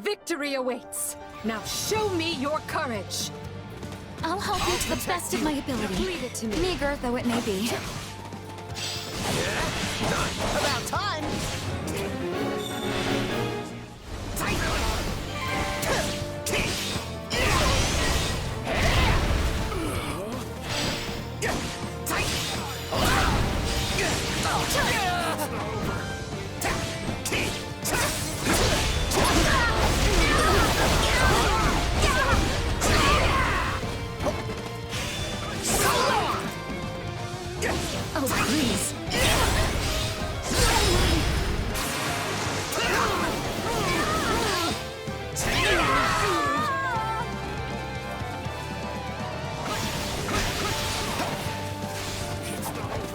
Victory awaits! Now show me your courage! I'll help you to the best of my ability. Leave it to me. Meager though it may be. About time! Oh, please.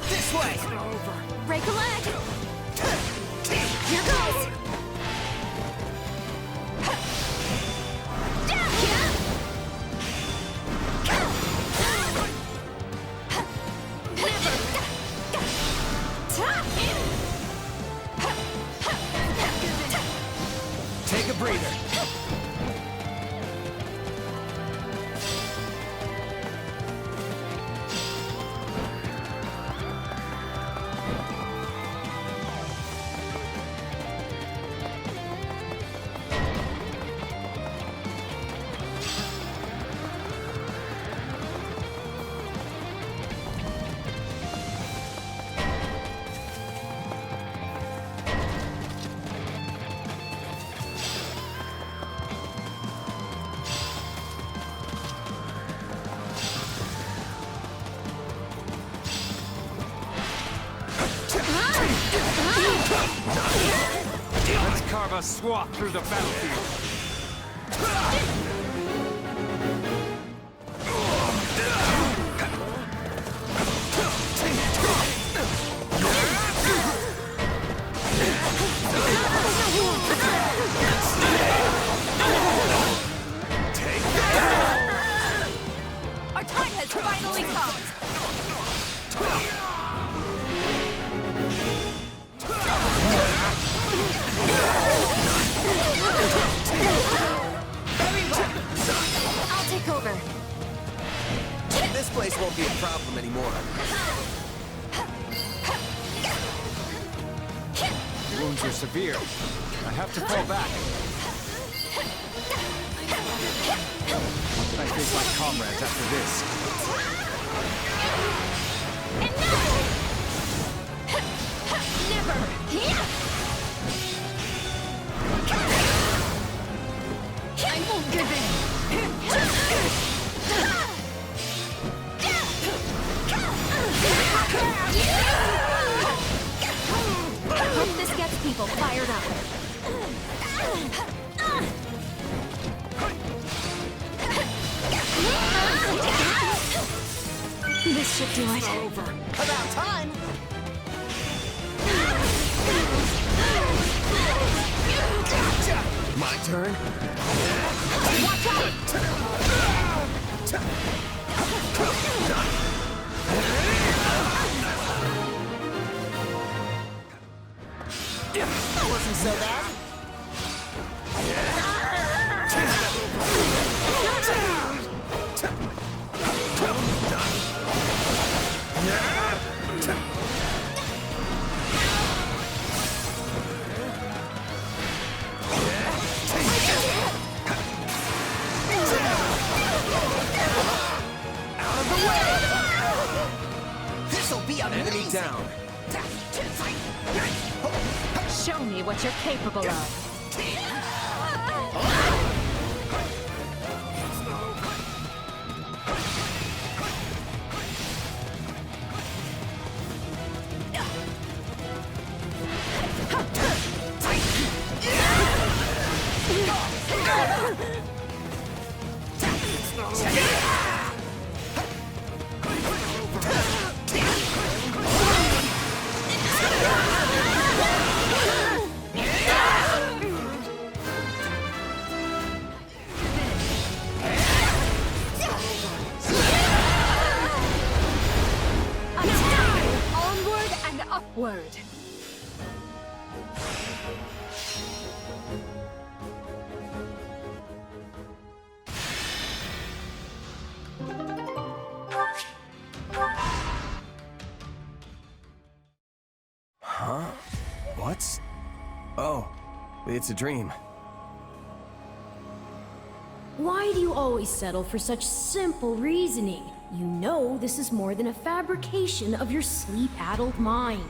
This way! Break a leg. Here goes. Take a breather. Let's carve a swath through the battlefield. Our time has finally come! I'll take over. This place won't be a problem anymore. The wounds are severe. I have to fall back. How can I face my comrades after this? I won't give in! Hope this gets people fired up. This should do it. About time! Gotcha! My turn? Watch out! That wasn't so bad. Out of the way! This'll be an enemy down. Show me what you're capable of. Upward. What's... Oh, it's a dream. Why do you always settle for such simple reasoning? You know this is more than a fabrication of your sleep-addled mind.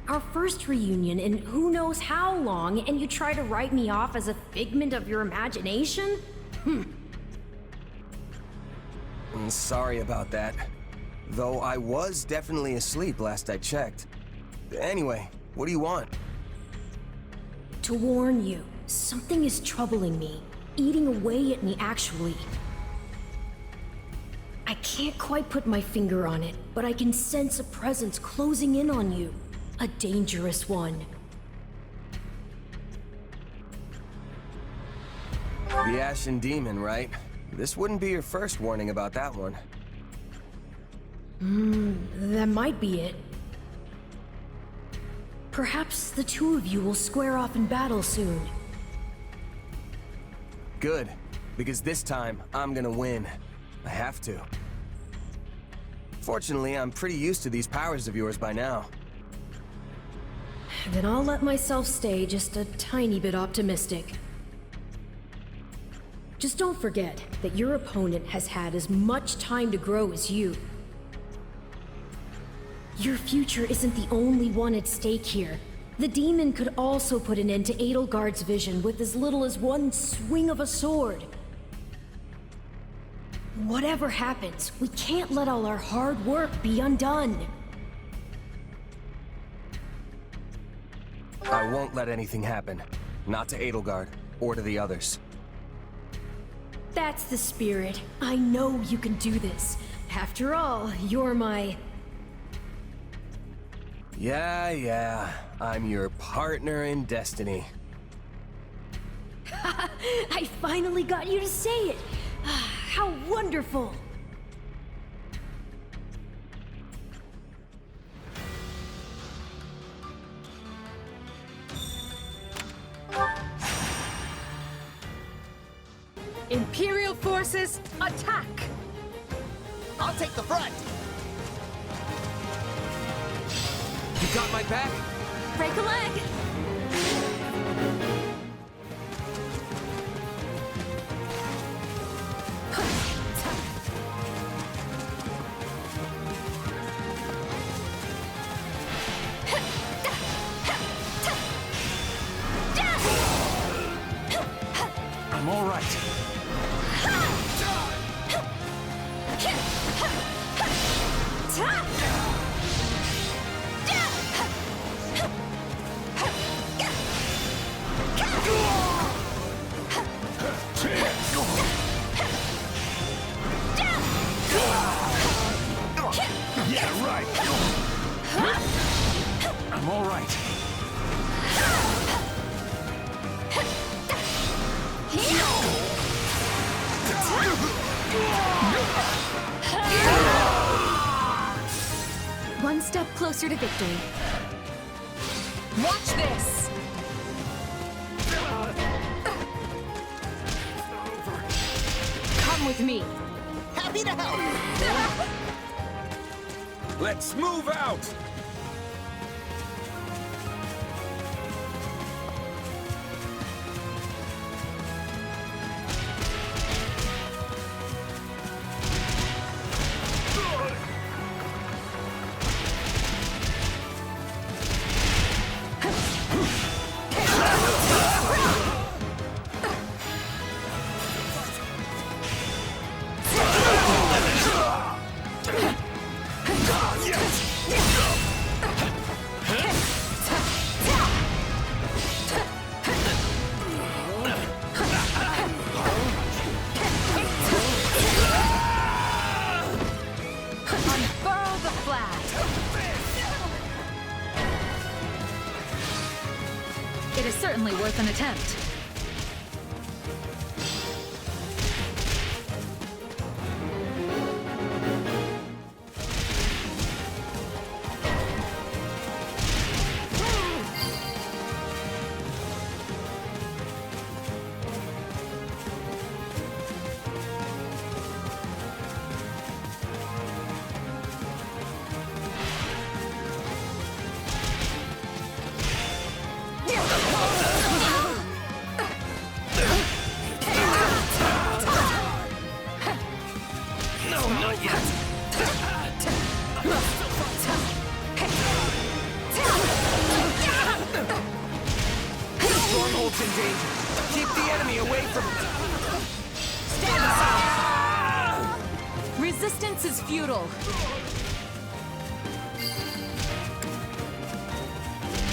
Our first reunion in who knows how long, and you try to write me off as a figment of your imagination? Sorry about that. Though I was definitely asleep last I checked. Anyway, what do you want? To warn you, something is troubling me. Eating away at me, actually. I can't quite put my finger on it, but I can sense a presence closing in on you. A dangerous one. The Ashen Demon, right? This wouldn't be your first warning about that one. That might be it. Perhaps the two of you will square off in battle soon. Good, because this time, I'm gonna win. I have to. Fortunately, I'm pretty used to these powers of yours by now. Then I'll let myself stay just a tiny bit optimistic. Just don't forget that your opponent has had as much time to grow as you. Your future isn't the only one at stake here. The demon could also put an end to Edelgard's vision with as little as one swing of a sword. Whatever happens, we can't let all our hard work be undone. I won't let anything happen. Not to Edelgard, or to the others. That's the spirit. I know you can do this. After all, you're my... Yeah. I'm your partner in destiny. I finally got you to say it! How wonderful! Imperial forces, attack! I'll take the front! You got my back? Break a leg! I'm all right. Yeah, right. I'm all right. One step closer to victory. Watch this! Come with me. Happy to help! Let's move out! Unfurl the flag. It is certainly worth an attempt. shield's in danger. Keep the enemy away from it. Stand aside! Resistance is futile.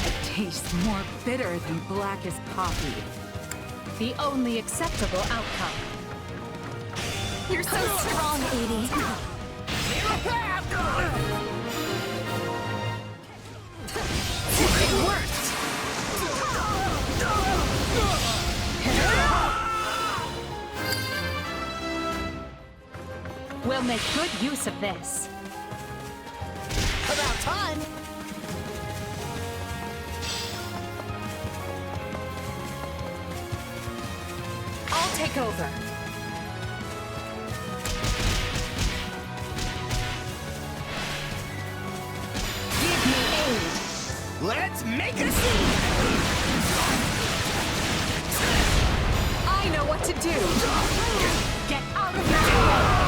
It tastes more bitter than blackest coffee. The only acceptable outcome. You're so strong, Edie. It worked! We'll make good use of this. About time! I'll take over. Give me aid. Let's make a scene! I know what to do. Get out of my way.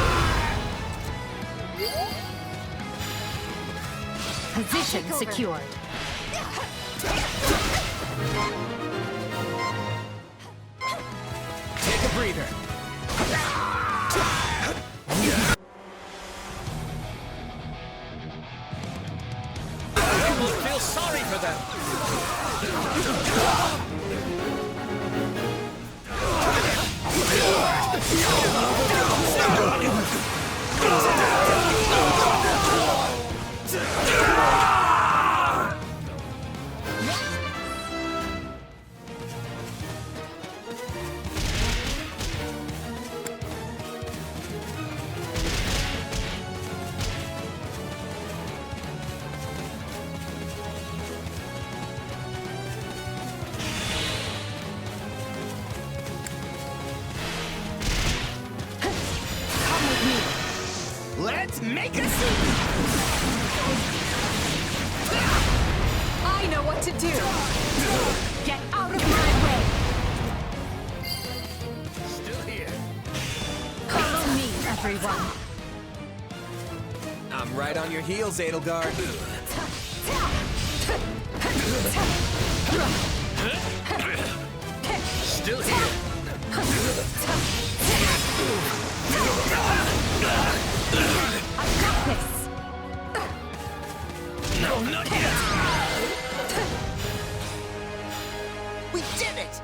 Position secured. Take a breather. I almost feel sorry for them. Let's make a scene! I know what to do. Get out of my way. Still here. Follow me, everyone. I'm right on your heels, Edelgard. Still here. I got this. No, not yet. We did it!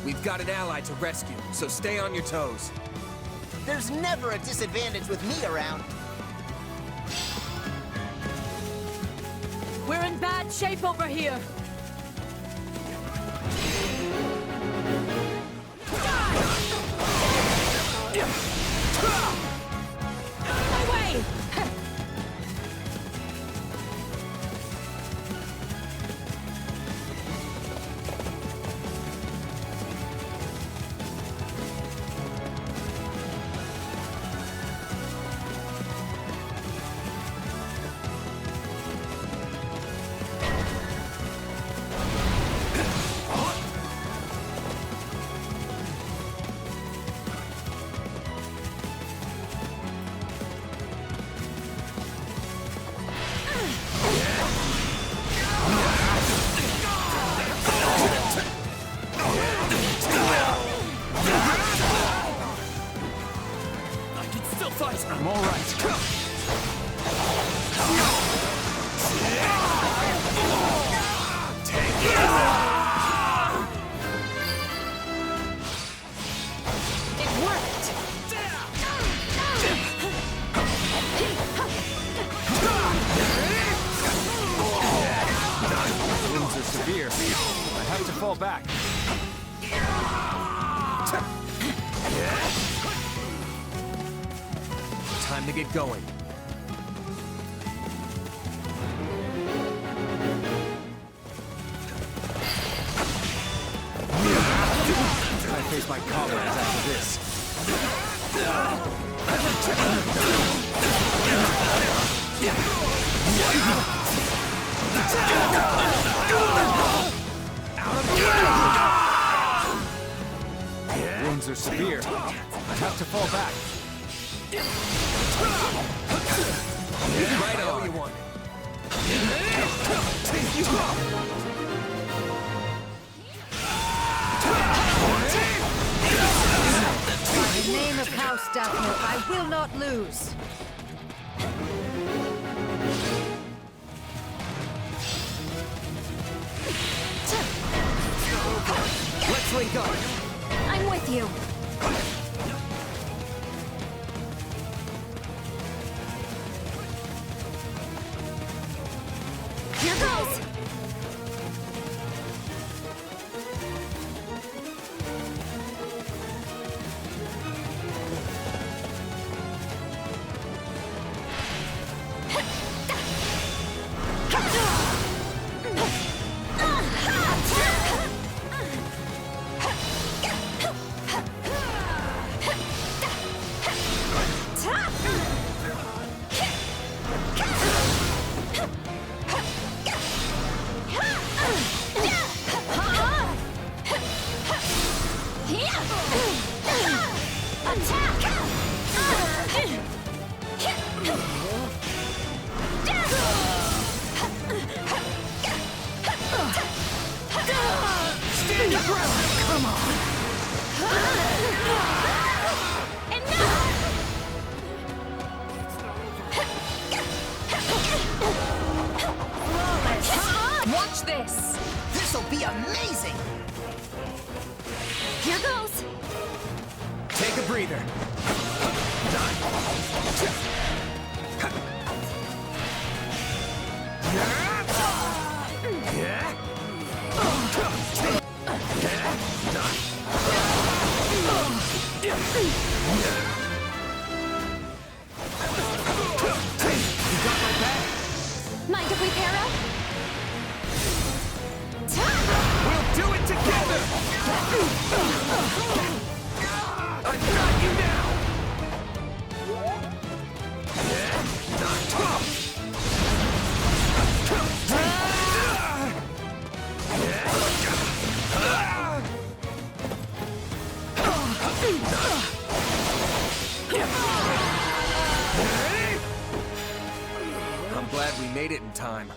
We've got an ally to rescue, so stay on your toes. There's never a disadvantage with me around. We're in bad shape over here. My way! I'm all right. It worked! Wounds are severe. I have to fall back. Time to get going. I face my comrades after this. In the name of House Daphne, I will not lose. Let's link up. I'm with you. Here goes! Watch this! This'll be amazing! Here goes! Take a breather. Mind if we pair up? We'll do it together! I've got you now! I'm glad we made it in time.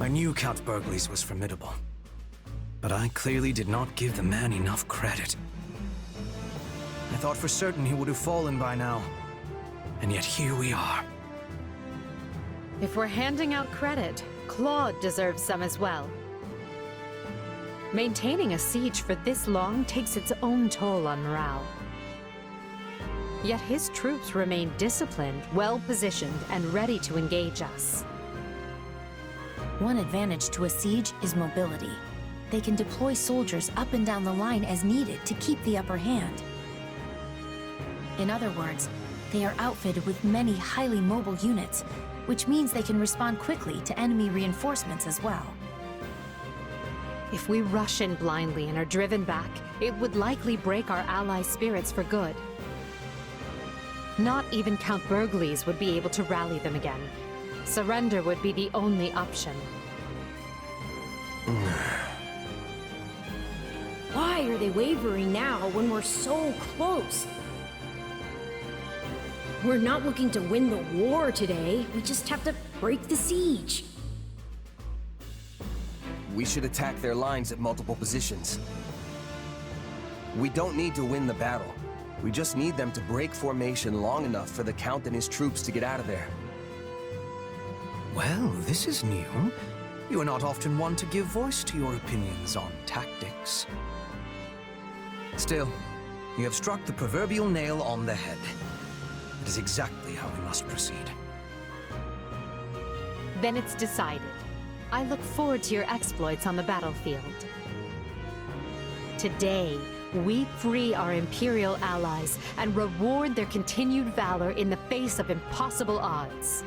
I knew Count Burgley's was formidable, but I clearly did not give the man enough credit. I thought for certain he would have fallen by now, and yet here we are. If we're handing out credit, Claude deserves some as well. Maintaining a siege for this long takes its own toll on morale. Yet his troops remain disciplined, well-positioned, and ready to engage us. One advantage to a siege is mobility. They can deploy soldiers up and down the line as needed to keep the upper hand. In other words, they are outfitted with many highly mobile units, which means they can respond quickly to enemy reinforcements as well. If we rush in blindly and are driven back, it would likely break our allies' spirits for good. Not even Count Burgley's would be able to rally them again. Surrender would be the only option. Why are they wavering now when we're so close? We're not looking to win the war today. We just have to break the siege. We should attack their lines at multiple positions. We don't need to win the battle. We just need them to break formation long enough for the Count and his troops to get out of there. Well, this is new. You are not often one to give voice to your opinions on tactics. Still, you have struck the proverbial nail on the head. It is exactly how we must proceed. Then it's decided. I look forward to your exploits on the battlefield. Today, we free our Imperial allies and reward their continued valor in the face of impossible odds.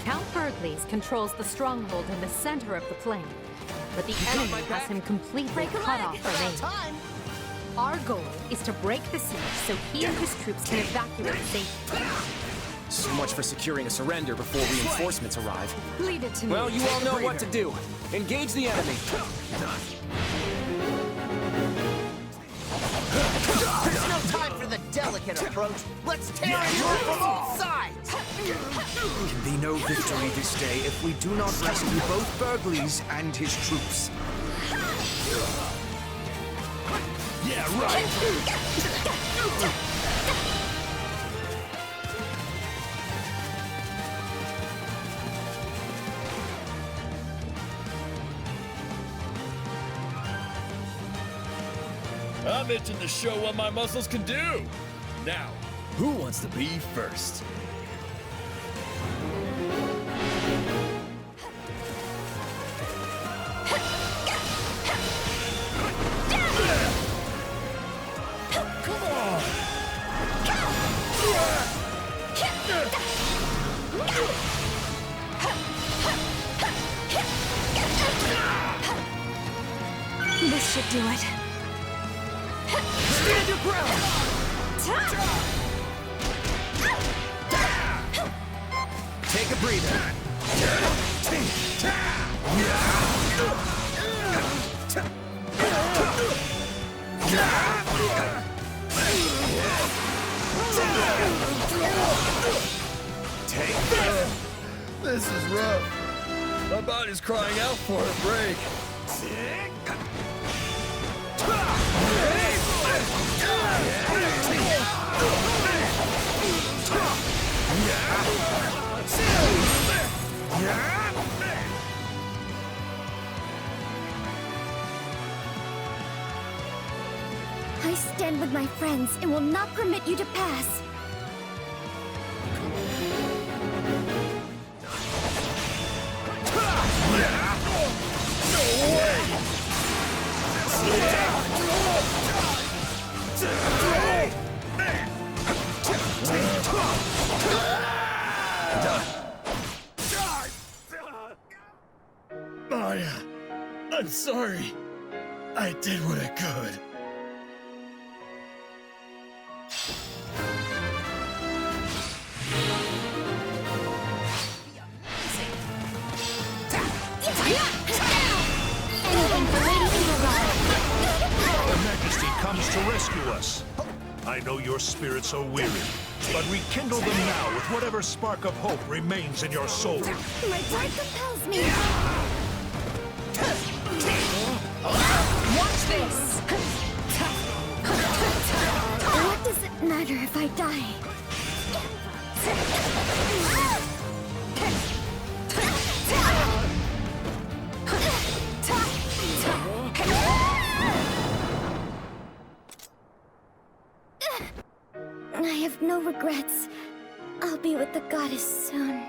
Count Burgley's controls the stronghold in the center of the plain. but the enemy has him completely cut off from aid. Time! Our goal is to break the siege so he and his troops can evacuate safely. So much for securing a surrender before reinforcements arrive. Leave it to me. Well, you all know what to do. Engage the enemy. There's no time for the delicate approach. Let's tear into it from all sides! There can be no victory this day if we do not rescue both Burgles and his troops. Yeah, right. I'm itching to show what my muscles can do. Now, who wants to be first? Come on! This should do it. Stand your ground! Take a breather. This is rough. My body's crying out for a break. I stand with my friends and will not permit you to pass. Maya, I'm sorry. I did what I could. Her Majesty comes to rescue us. I know your spirits are weary, but rekindle them now with whatever spark of hope remains in your soul. My pride compels me. Watch this! What does it matter if I die? I have no regrets. I'll be with the goddess soon.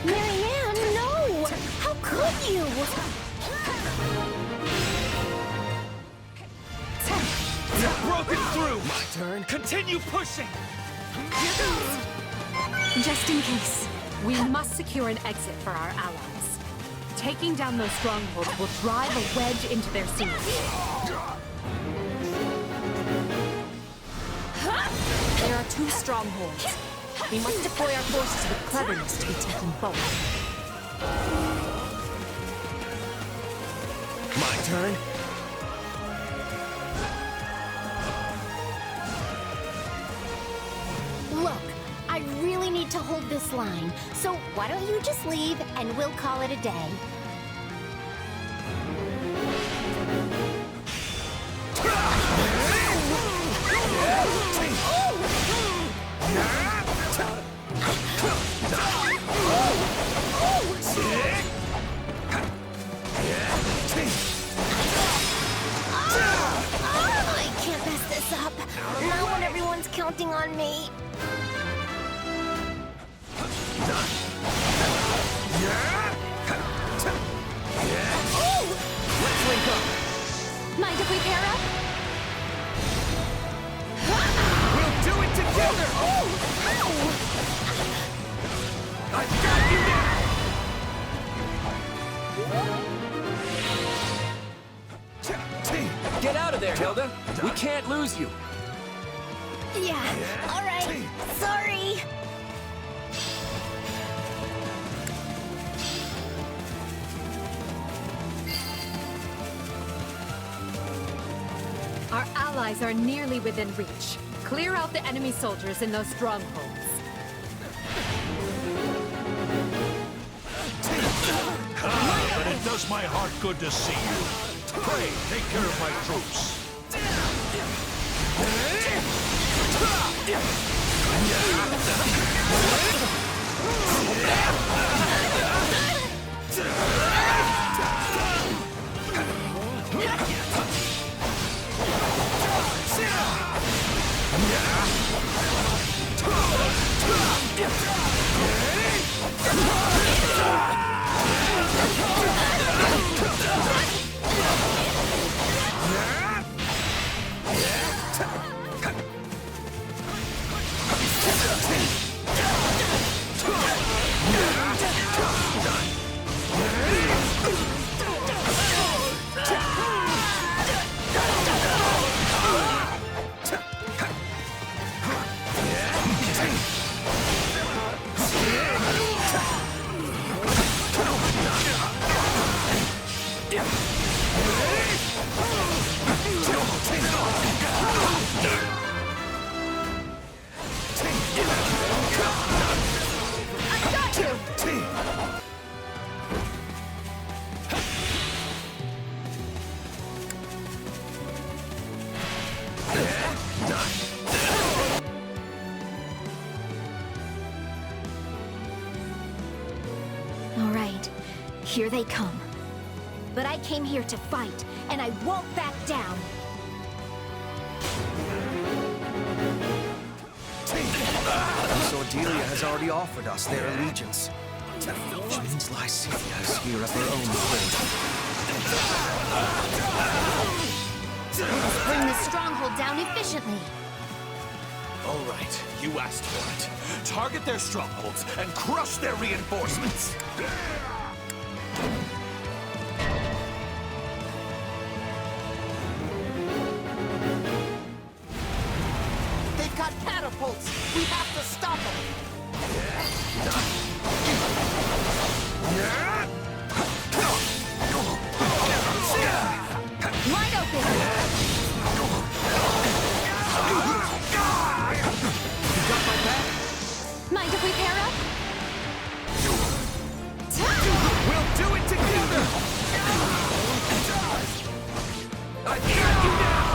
Marianne, no! How could you? You've broken through! My turn. Continue pushing! Just in case. We must secure an exit for our allies. Taking down those strongholds will drive a wedge into their siege. There are 2 strongholds. We must deploy our forces with cleverness to be taking both. My turn. Look, I really need to hold this line, so why don't you just leave and we'll call it a day. I can't mess this up. Not when everyone's counting on me. Let's link up. Mind if we pair up? do it together! I've got you now! Get out of there, Hilda! We can't lose you! Yeah, all right. Sorry. Our allies are nearly within reach. Clear out the enemy soldiers in those strongholds. But it does my heart good to see you. Pray, take care of my troops. All right, here they come. But I came here to fight, and I won't back down. Cordelia has already offered us their allegiance. Which means Lycidia is here of her own accord. Let's bring this stronghold down efficiently. All right, you asked for it. Target their strongholds and crush their reinforcements. They've got catapults! We have to stop them! Wide open! Mind if we pair up? We'll do it together! I've got you now!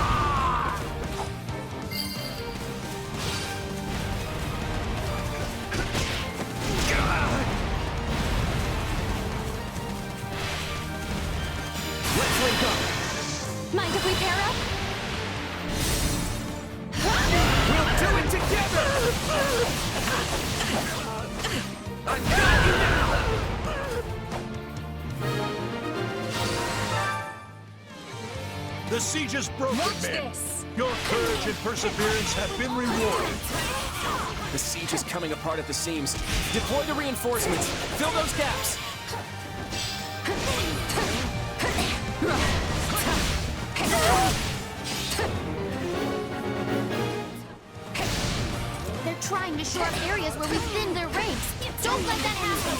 Let's link up! Mind if we pair up? We'll do it together! I've got you now! The siege is broken, Watch men. this. Your courage and perseverance have been rewarded. The siege is coming apart at the seams. Deploy the reinforcements. Fill those gaps. They're trying to shore up areas where we thinned their ranks. Don't let that happen.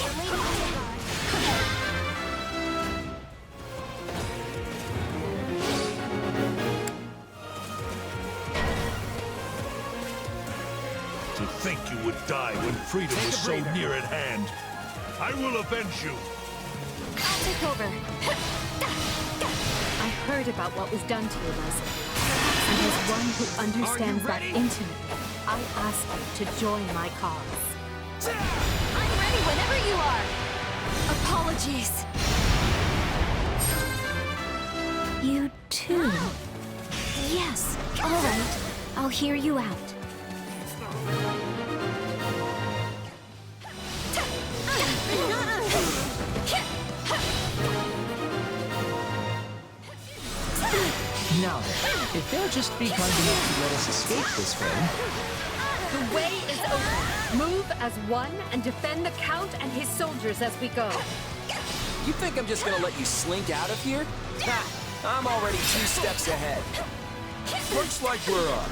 To think you would die when freedom was so near at hand. I will avenge you. I'll take over. I heard about what was done to you, Leslie. And as one who understands that intimately, I ask you to join my cause. I'm ready whenever you are. Apologies. You too? Yes. All right. I'll hear you out. Now then, if they'll just be kind enough to let us escape this way. The way is open. Move as one and defend the Count and his soldiers as we go. You think I'm just gonna let you slink out of here? Ha! I'm already 2 steps ahead. Looks like we're on.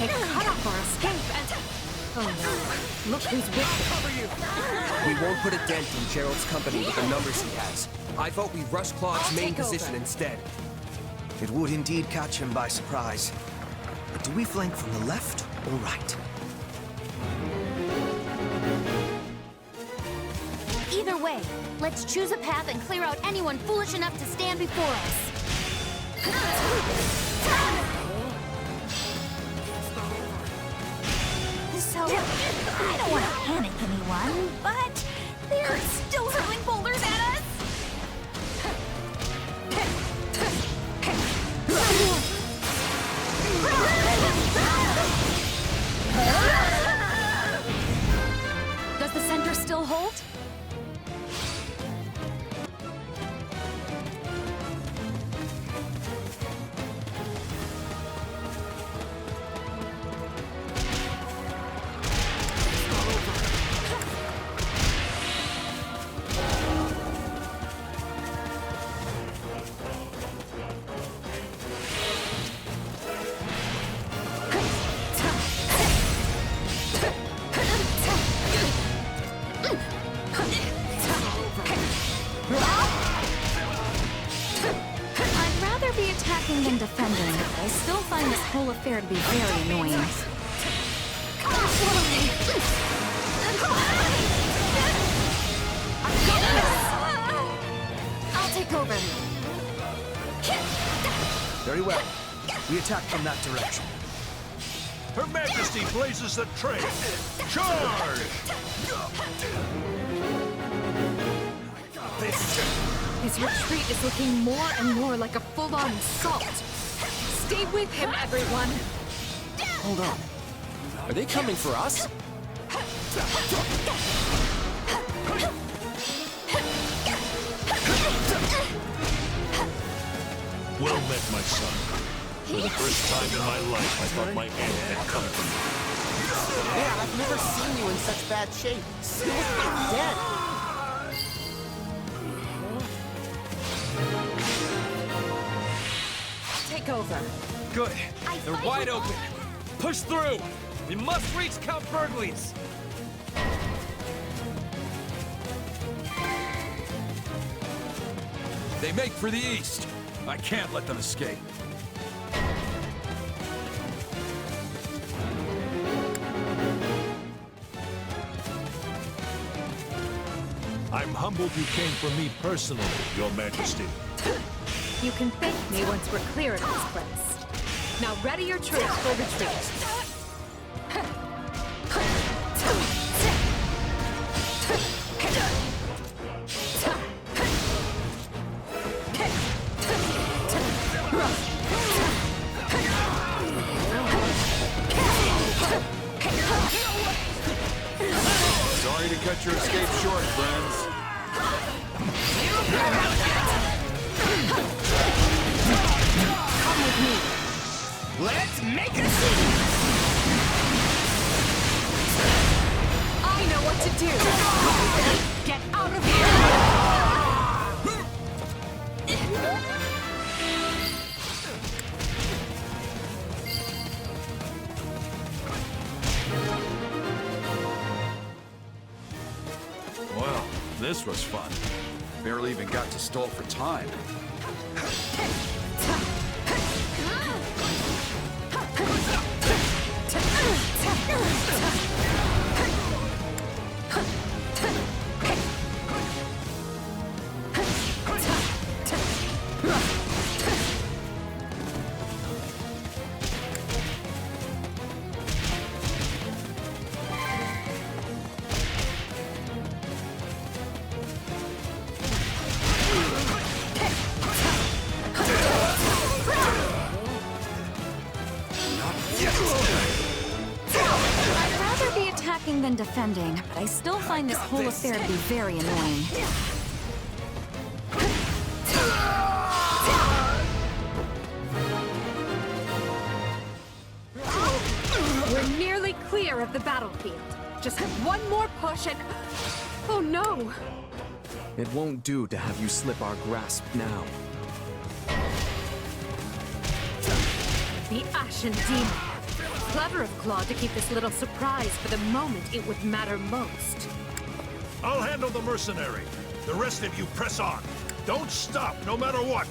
They cut off our escape and... Oh no, look who's with them. We won't put a dent in Gerald's company with the numbers he has. I vote we rush Claude's main position instead. It would indeed catch him by surprise. But do we flank from the left or right? Either way, let's choose a path and clear out anyone foolish enough to stand before us. So, I don't want to panic anyone, but they're still hurling boulders at us. Does the center still hold? I'd rather be attacking than defending, but I still find this whole affair to be very annoying. I'll take over. Very well. We attack from that direction. Her Majesty blazes the trail. Charge! His retreat is looking more and more like a full-on assault. Stay with him, everyone. Hold on. Are they coming for us? Well met, my son. For the first time in my life, I thought my end had come for me. Man, I've never seen you in such bad shape. You must be dead. Take over. Good. They're wide open. Push through. We must reach Count Burgley's. They make for the east. I can't let them escape. I'm humbled you came for me personally, Your Majesty. You can thank me once we're clear of this place. Now ready your troops for retreat. Sorry to cut your escape short, friends. Come with me. Let's make a scene! I know what to do. Get out of here. Well, this was fun. Barely even got to stall for time. I'd rather be attacking than defending, but I still find this whole affair to be very annoying. clear of the battlefield. Just one more push and... Oh no! It won't do to have you slip our grasp now. The Ashen Demon. Clever of Claw to keep this little surprise for the moment it would matter most. I'll handle the mercenary. The rest of you press on. Don't stop, no matter what.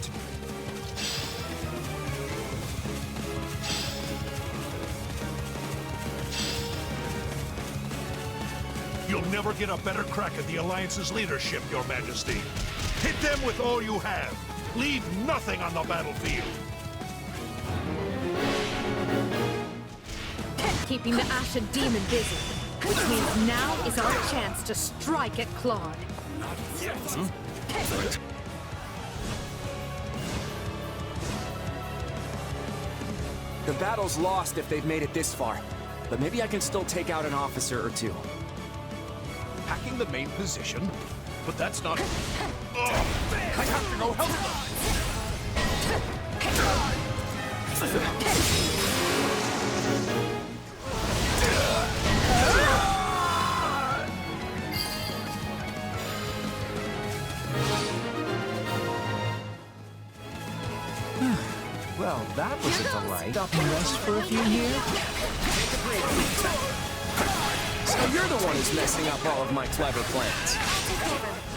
You'll never get a better crack at the Alliance's leadership, Your Majesty. Hit them with all you have. Leave nothing on the battlefield. Keeping the Ashen Demon busy, which means now is our chance to strike at Claude. The battle's lost if they've made it this far, but maybe I can still take out an officer or two. Hacking the main position? But that's not... Oh, I have to go help Well, that was a delight. Stop and rest for a few years. So you're the one who's messing up all of my clever plans.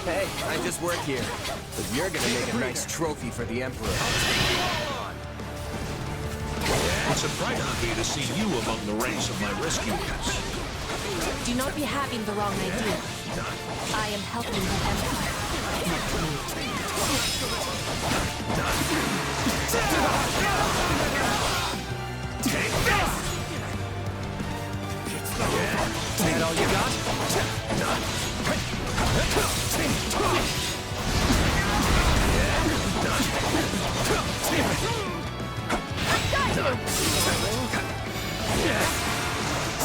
Hey, I just work here. But you're gonna make a nice trophy for the Emperor. It surprises me to see you among the ranks of my rescuers. Do not be having the wrong idea. I am helping the Emperor. Take this! Is that all you got?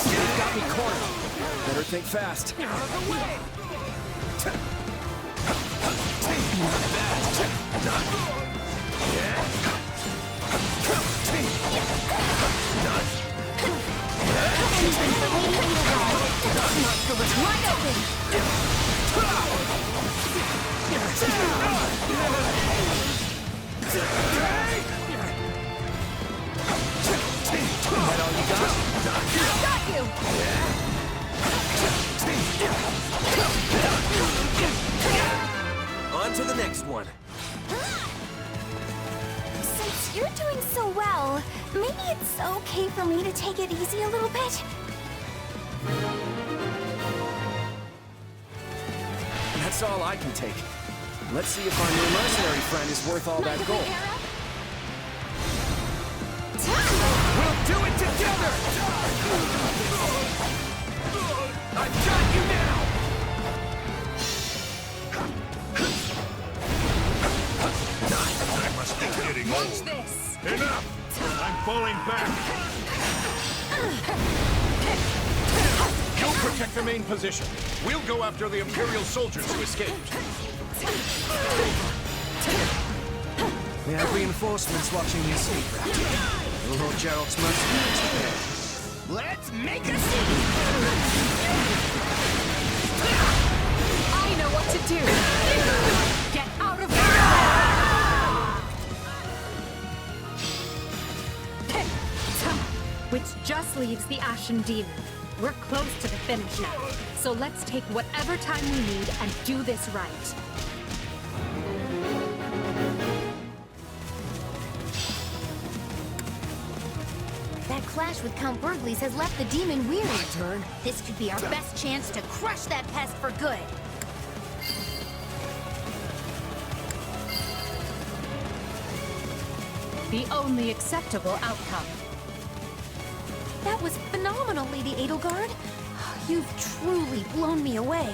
You've got me cornered. Better think fast. Out of the way! That all you got? Got you! On to the next one. Since you're doing so well, maybe it's okay for me to take it easy a little bit? That's all I can take. Let's see if our new mercenary friend is worth all that gold. We'll do it together! I've got you now! I must be getting old. This! Enough! I'm falling back. You protect the main position. We'll go after the Imperial soldiers who escaped. We have reinforcements watching the escape route. Lord Gerald's mercenaries are there. Let's make a scene! I know what to do! Get out of here! Which just leaves the Ashen Demon. We're close to the finish now, so let's take whatever time we need and do this right. That clash with Count Burgley's has left the demon weary. Turn. This could be our best chance to crush that pest for good. The only acceptable outcome. That was phenomenal, Lady Edelgard. You've truly blown me away.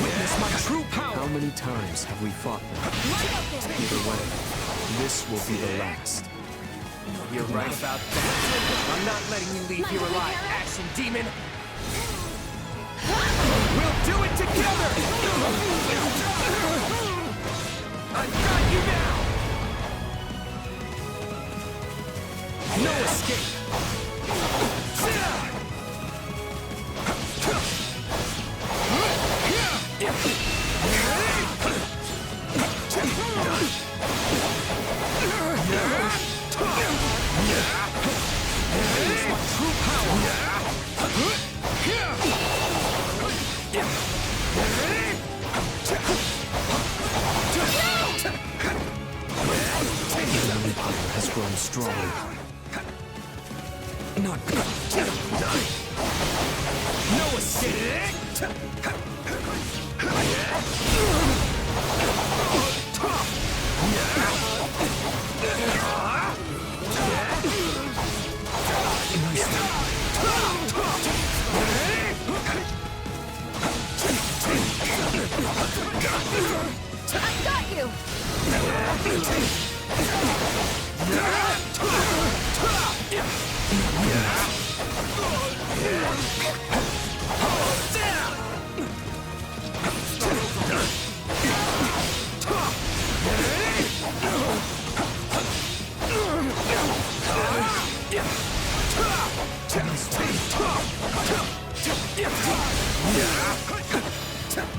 Witness my true power! How many times have we fought now? Either way, this will be the last. You're right about that. I'm not letting you leave here alive, Ashen Demon! We'll do it together! I've got you now! No escape! The Empire has grown stronger. Not good. No escape! I got you!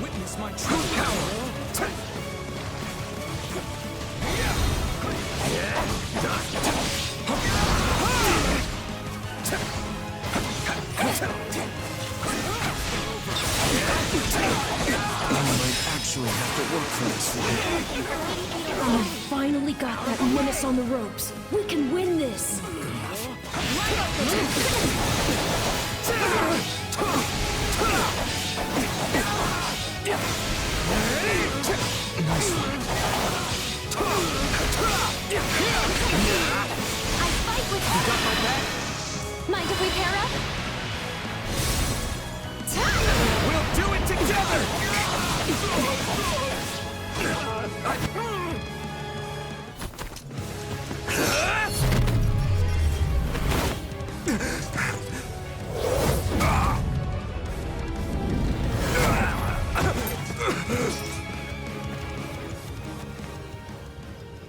Witness my true power! I might actually have to work for this one. We finally got that menace on the ropes. We can win this. Nice one. I fight with you. Got my back? Mind if we pair up? We'll do it together!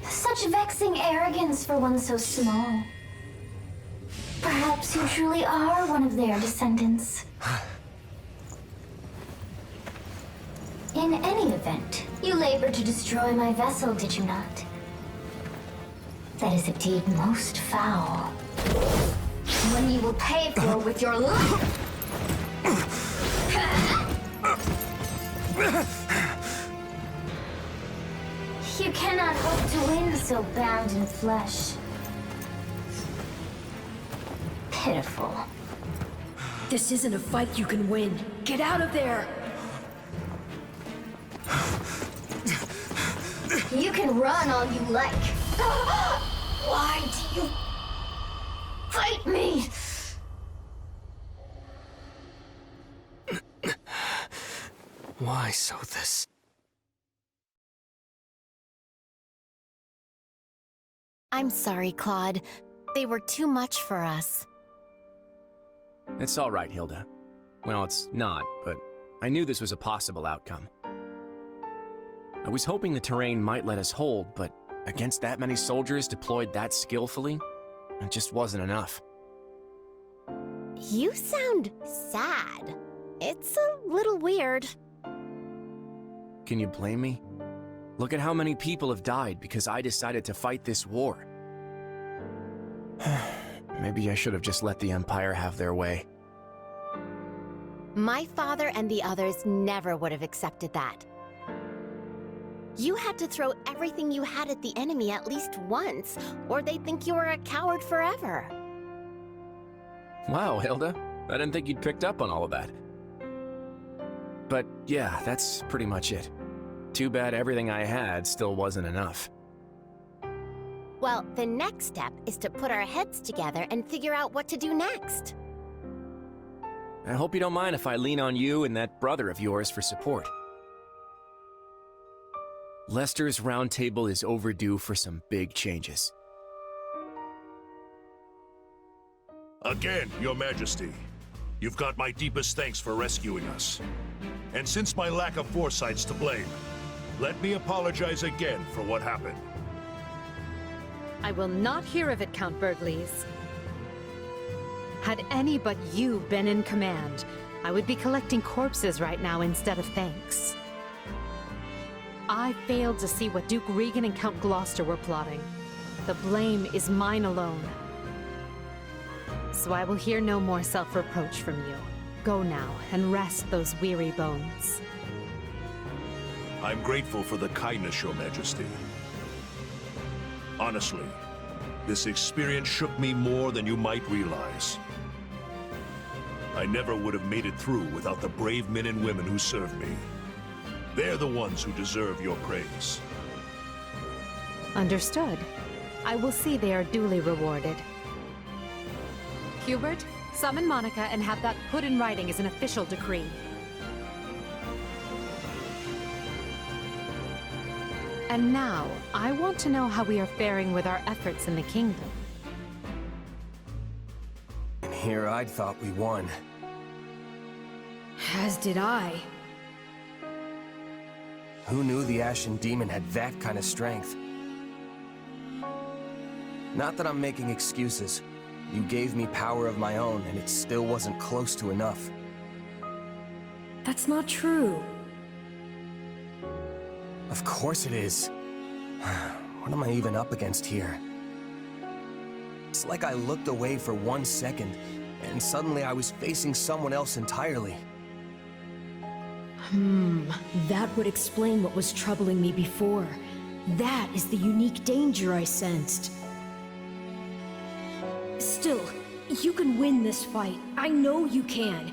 Such vexing arrogance for one so small. Perhaps you truly are one of their descendants. In any event, you labored to destroy my vessel, did you not? That is a deed most foul. One you will pay for with your life. You cannot hope to win so bound in flesh. Pitiful. This isn't a fight you can win. Get out of there! You can run all you like. Why do you fight me? Why so this? I'm sorry, Claude. They were too much for us. It's all right, Hilda. Well, it's not, but I knew this was a possible outcome. I was hoping the terrain might let us hold, but against that many soldiers deployed that skillfully, it just wasn't enough. You sound sad. It's a little weird. Can you blame me? Look at how many people have died because I decided to fight this war. Maybe I should have just let the Empire have their way. My father and the others never would have accepted that. You had to throw everything you had at the enemy at least once, or they'd think you were a coward forever. Wow, Hilda. I didn't think you'd picked up on all of that. But yeah, that's pretty much it. Too bad everything I had still wasn't enough. Well, the next step is to put our heads together and figure out what to do next. I hope you don't mind if I lean on you and that brother of yours for support. Lester's Round Table is overdue for some big changes. Again, Your Majesty, you've got my deepest thanks for rescuing us. And since my lack of foresight's to blame, let me apologize again for what happened. I will not hear of it, Count Bergles. Had any but you been in command, I would be collecting corpses right now instead of thanks. I failed to see what Duke Regan and Count Gloucester were plotting. The blame is mine alone. So I will hear no more self-reproach from you. Go now and rest those weary bones. I'm grateful for the kindness, Your Majesty. Honestly, this experience shook me more than you might realize. I never would have made it through without the brave men and women who serve me. They're the ones who deserve your praise. Understood. I will see they are duly rewarded. Hubert, summon Monica and have that put in writing as an official decree. And now, I want to know how we are faring with our efforts in the kingdom. And here I'd thought we won. As did I. Who knew the Ashen Demon had that kind of strength? Not that I'm making excuses. You gave me power of my own, and it still wasn't close to enough. That's not true. Of course it is. What am I even up against here? It's like I looked away for 1 second, and suddenly I was facing someone else entirely. That would explain what was troubling me before. That is the unique danger I sensed. Still, you can win this fight. I know you can.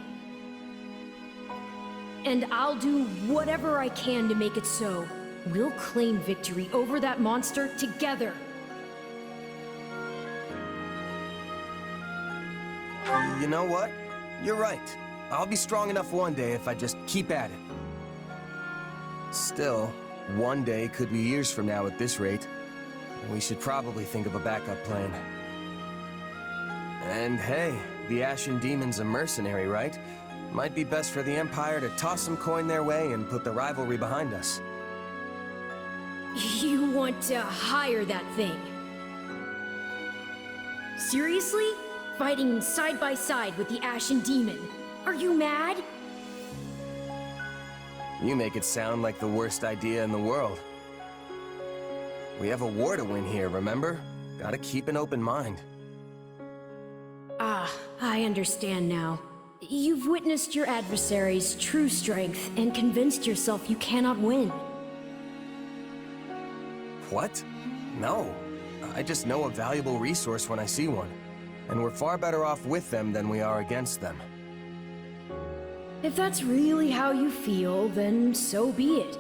And I'll do whatever I can to make it so. We'll claim victory over that monster together. You know what? You're right. I'll be strong enough one day if I just keep at it. Still, one day could be years from now at this rate. We should probably think of a backup plan. And hey, the Ashen Demon's a mercenary, right? Might be best for the Empire to toss some coin their way and put the rivalry behind us. You want to hire that thing? Seriously? Fighting side by side with the Ashen Demon? Are you mad? You make it sound like the worst idea in the world. We have a war to win here, remember? Gotta keep an open mind. Ah, I understand now. You've witnessed your adversary's true strength and convinced yourself you cannot win. What? No. I just know a valuable resource when I see one. And we're far better off with them than we are against them. If that's really how you feel, then so be it.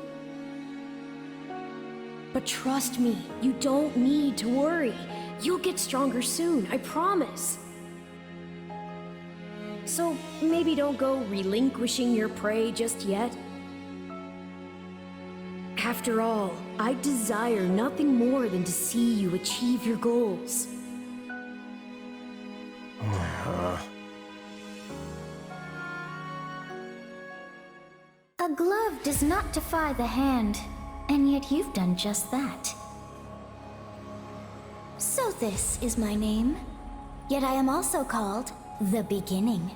But trust me, you don't need to worry. You'll get stronger soon, I promise. So maybe don't go relinquishing your prey just yet. After all, I desire nothing more than to see you achieve your goals. A glove does not defy the hand, and yet you've done just that. So this is my name, yet I am also called the Beginning.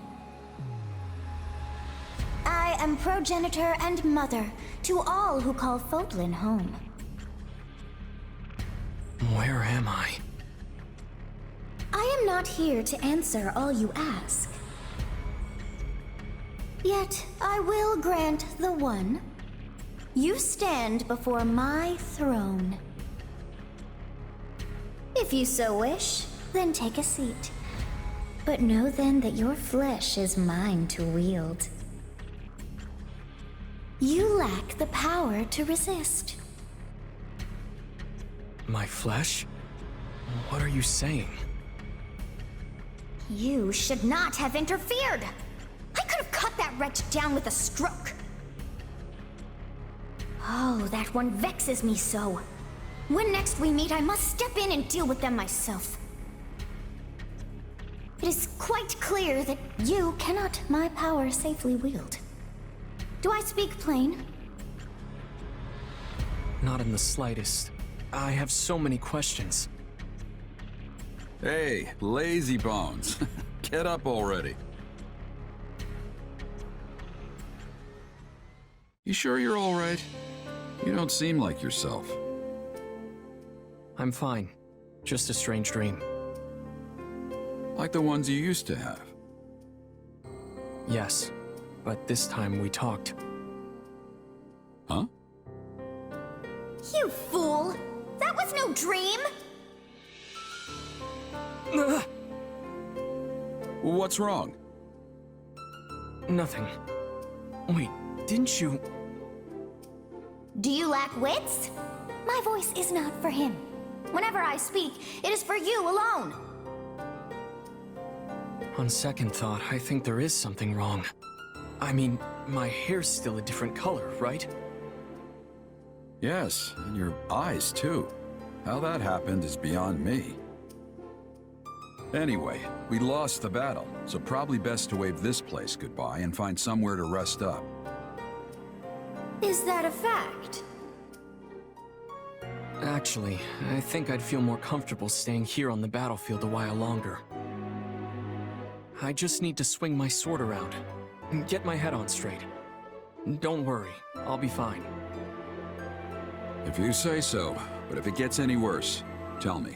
I am progenitor and mother to all who call Fodlan home. Where am I? I am not here to answer all you ask. Yet I will grant the one. You stand before my throne. If you so wish, then take a seat. But know then that your flesh is mine to wield. You lack the power to resist. My flesh? What are you saying? You should not have interfered! I could have cut that wretch down with a stroke! Oh, that one vexes me so. When next we meet, I must step in and deal with them myself. It is quite clear that you cannot my power safely wield. Do I speak plain? Not in the slightest. I have so many questions. Hey, lazy bones. Get up already. You sure you're all right? You don't seem like yourself. I'm fine. Just a strange dream. Like the ones you used to have. Yes, but this time we talked. Huh? You fool! That was no dream! What's wrong? Nothing. Wait, didn't you... Do you lack wits? My voice is not for him. Whenever I speak, it is for you alone. On second thought, I think there is something wrong. I mean, my hair's still a different color, right? Yes, and your eyes too. How that happened is beyond me. Anyway, we lost the battle, so probably best to wave this place goodbye and find somewhere to rest up. Is that a fact? Actually, I think I'd feel more comfortable staying here on the battlefield a while longer. I just need to swing my sword around and get my head on straight. Don't worry, I'll be fine. If you say so, but if it gets any worse, tell me.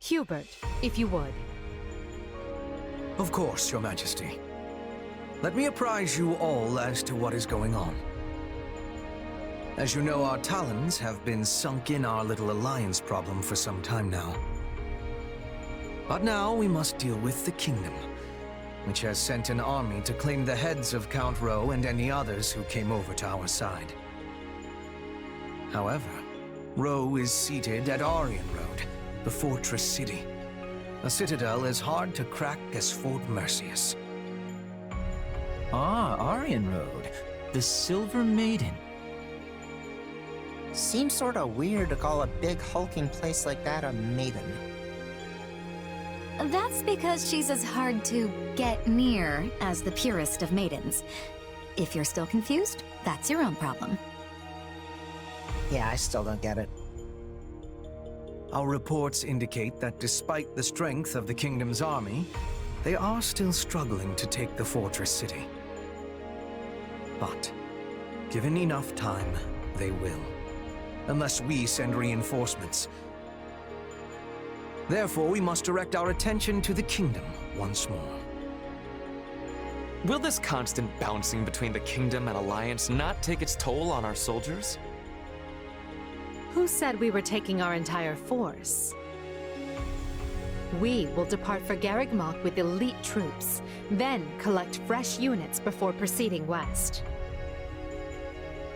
Hubert, if you would. Of course, Your Majesty. Let me apprise you all as to what is going on. As you know, our talons have been sunk in our little alliance problem for some time now. But now we must deal with the kingdom, which has sent an army to claim the heads of Count Rowe and any others who came over to our side. However, Rowe is seated at Aryan Road, the fortress city. A citadel as hard to crack as Fort Mercius. Ah, Aryan Road. The Silver Maiden. Seems sorta weird to call a big hulking place like that a maiden. That's because she's as hard to get near as the purest of maidens. If you're still confused, that's your own problem. Yeah, I still don't get it. Our reports indicate that despite the strength of the kingdom's army, they are still struggling to take the fortress city. But, given enough time, they will. Unless we send reinforcements. Therefore, we must direct our attention to the kingdom once more. Will this constant bouncing between the kingdom and alliance not take its toll on our soldiers? Who said we were taking our entire force? We will depart for Garreg-Mach with elite troops, then collect fresh units before proceeding west.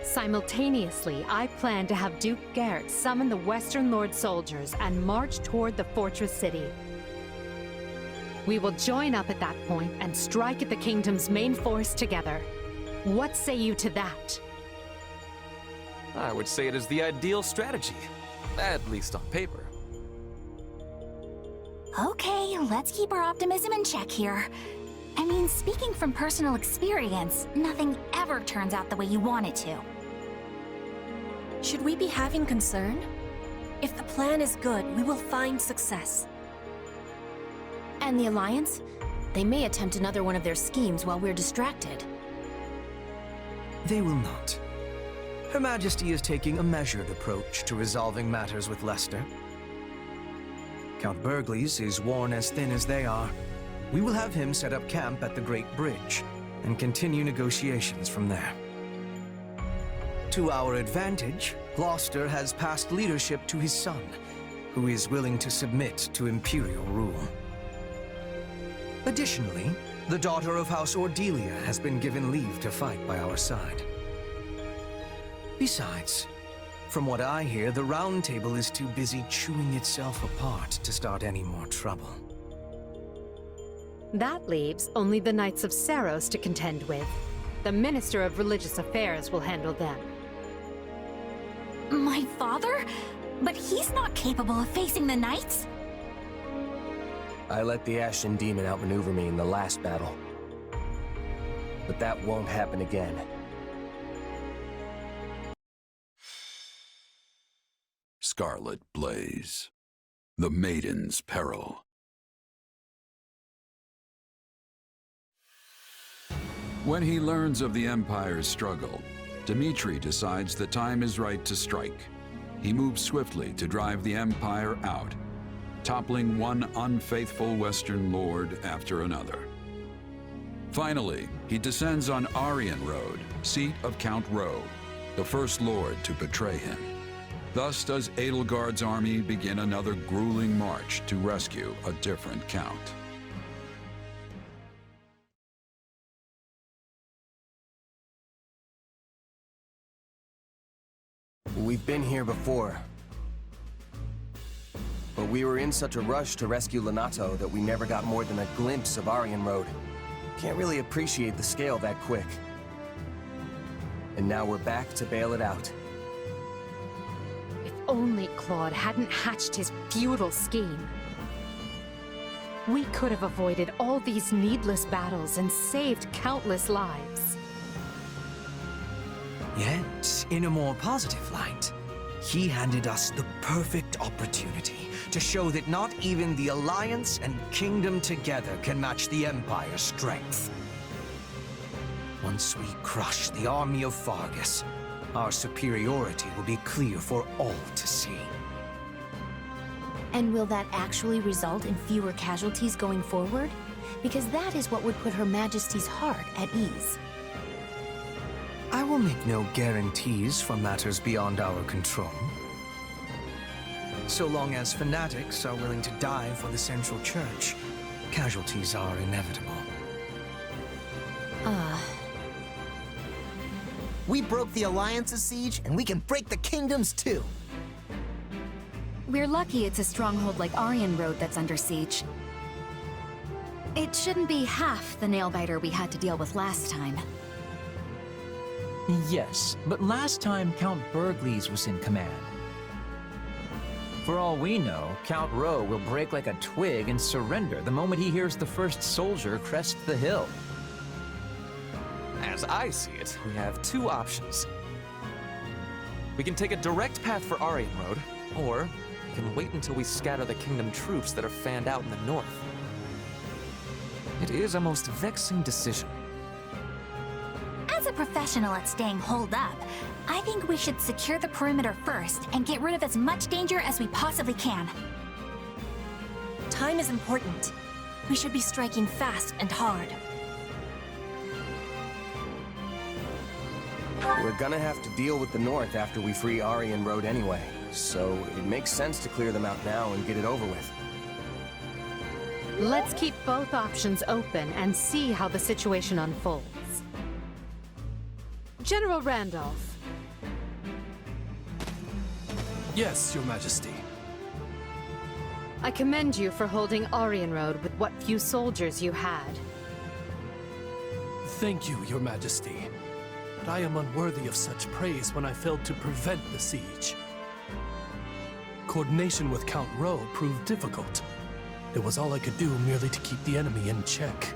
Simultaneously, I plan to have Duke Garrett summon the Western Lord soldiers and march toward the fortress city. We will join up at that point and strike at the kingdom's main force together. What say you to that? I would say it is the ideal strategy, at least on paper. Okay, let's keep our optimism in check here. I mean, speaking from personal experience, nothing ever turns out the way you want it to. Should we be having concern? If the plan is good, we will find success. And the Alliance? They may attempt another one of their schemes while we're distracted. They will not. Her Majesty is taking a measured approach to resolving matters with Leicester. Count Burgleys is worn as thin as they are. We will have him set up camp at the Great Bridge and continue negotiations from there. To our advantage, Gloucester has passed leadership to his son, who is willing to submit to imperial rule. Additionally, the daughter of House Ordelia has been given leave to fight by our side. Besides, from what I hear, the Round Table is too busy chewing itself apart to start any more trouble. That leaves only the Knights of Saros to contend with. The Minister of Religious Affairs will handle them. My father? But he's not capable of facing the Knights? I let the Ashen Demon outmaneuver me in the last battle. But that won't happen again. Scarlet Blaze. The Maiden's Peril. When he learns of the Empire's struggle, Dmitri decides the time is right to strike. He moves swiftly to drive the Empire out. toppling one unfaithful Western lord after another. Finally, he descends on Aryan Road, seat of Count Ro, the first lord to betray him. Thus does Edelgard's army begin another grueling march to rescue a different count. We've been here before. But we were in such a rush to rescue Lonato that we never got more than a glimpse of Aryan Road. Can't really appreciate the scale that quick. And now we're back to bail it out. If only Claude hadn't hatched his futile scheme. We could have avoided all these needless battles and saved countless lives. Yet, in a more positive light, he handed us the perfect opportunity to show that not even the Alliance and Kingdom together can match the Empire's strength. Once we crush the army of Fargus, our superiority will be clear for all to see. And will that actually result in fewer casualties going forward? Because that is what would put Her Majesty's heart at ease. I will make no guarantees for matters beyond our control. So long as fanatics are willing to die for the Central Church, casualties are inevitable. We broke the Alliance's siege, and we can break the Kingdom's too. We're lucky it's a stronghold like Aryan Road that's under siege. It shouldn't be half the nail-biter we had to deal with last time. Yes, but last time Count Bergles was in command. For all we know, Count Ro will break like a twig and surrender the moment he hears the first soldier crest the hill. As I see it, we have two options. We can take a direct path for Aryan Road, or we can wait until we scatter the Kingdom troops that are fanned out in the north. It is a most vexing decision. As a professional at staying holed up, I think we should secure the perimeter first and get rid of as much danger as we possibly can. Time is important. We should be striking fast and hard. We're gonna have to deal with the north after we free Aryan Road anyway, so it makes sense to clear them out now and get it over with. Let's keep both options open and see how the situation unfolds. General Randolph. Yes, Your Majesty. I commend you for holding Aryan Road with what few soldiers you had. Thank you, Your Majesty. But I am unworthy of such praise when I failed to prevent the siege. Coordination with Count Ro proved difficult. It was all I could do merely to keep the enemy in check.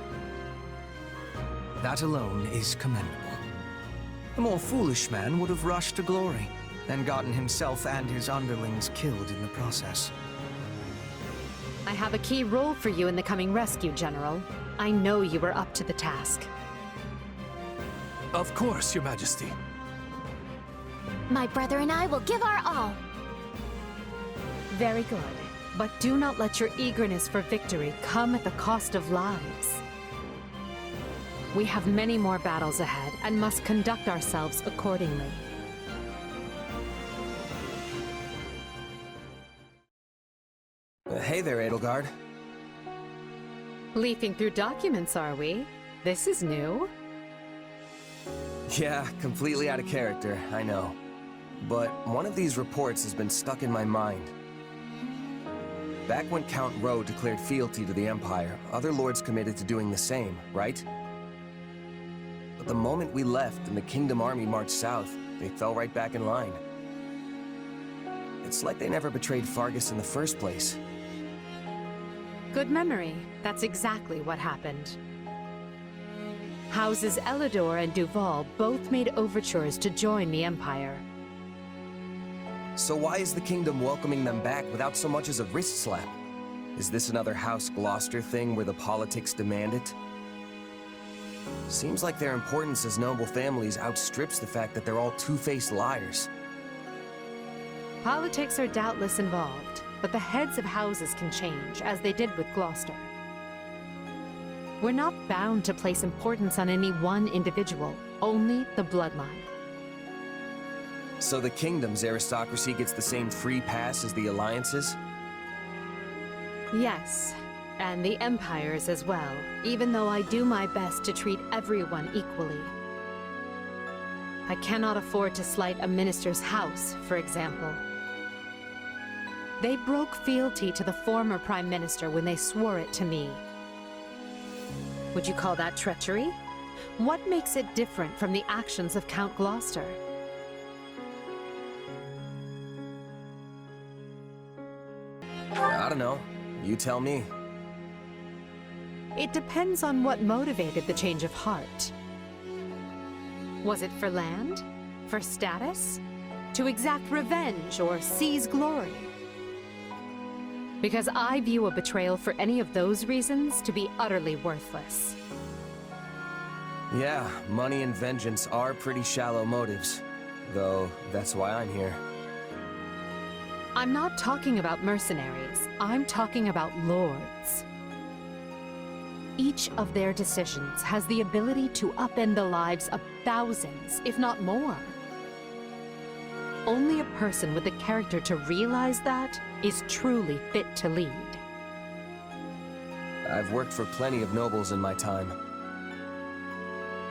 That alone is commendable. A more foolish man would have rushed to glory and gotten himself and his underlings killed in the process. I have a key role for you in the coming rescue, General. I know you are up to the task. Of course, Your Majesty. My brother and I will give our all. Very good. But do not let your eagerness for victory come at the cost of lives. We have many more battles ahead and must conduct ourselves accordingly. Hey there, Edelgard. Leafing through documents, are we? This is new. Yeah, completely out of character, I know. But one of these reports has been stuck in my mind. Back when Count Ro declared fealty to the Empire, other lords committed to doing the same, right? But the moment we left and the Kingdom army marched south, they fell right back in line. It's like they never betrayed Fargus in the first place. Good memory. That's exactly what happened. Houses Elidor and Duval both made overtures to join the Empire. So why is the Kingdom welcoming them back without so much as a wrist slap? Is this another House Gloucester thing where the politics demand it? Seems like their importance as noble families outstrips the fact that they're all two-faced liars. Politics are doubtless involved, but the heads of houses can change, as they did with Gloucester. We're not bound to place importance on any one individual, only the bloodline. So the kingdom's aristocracy gets the same free pass as the alliances? Yes, and the Empire's as well, even though I do my best to treat everyone equally. I cannot afford to slight a minister's house, for example. They broke fealty to the former Prime Minister when they swore it to me. Would you call that treachery? What makes it different from the actions of Count Gloucester? I don't know. You tell me. It depends on what motivated the change of heart. Was it for land? For status? To exact revenge or seize glory? Because I view a betrayal for any of those reasons to be utterly worthless. Yeah, money and vengeance are pretty shallow motives. Though, that's why I'm here. I'm not talking about mercenaries. I'm talking about lords. Each of their decisions has the ability to upend the lives of thousands, if not more. Only a person with the character to realize that is truly fit to lead. I've worked for plenty of nobles in my time.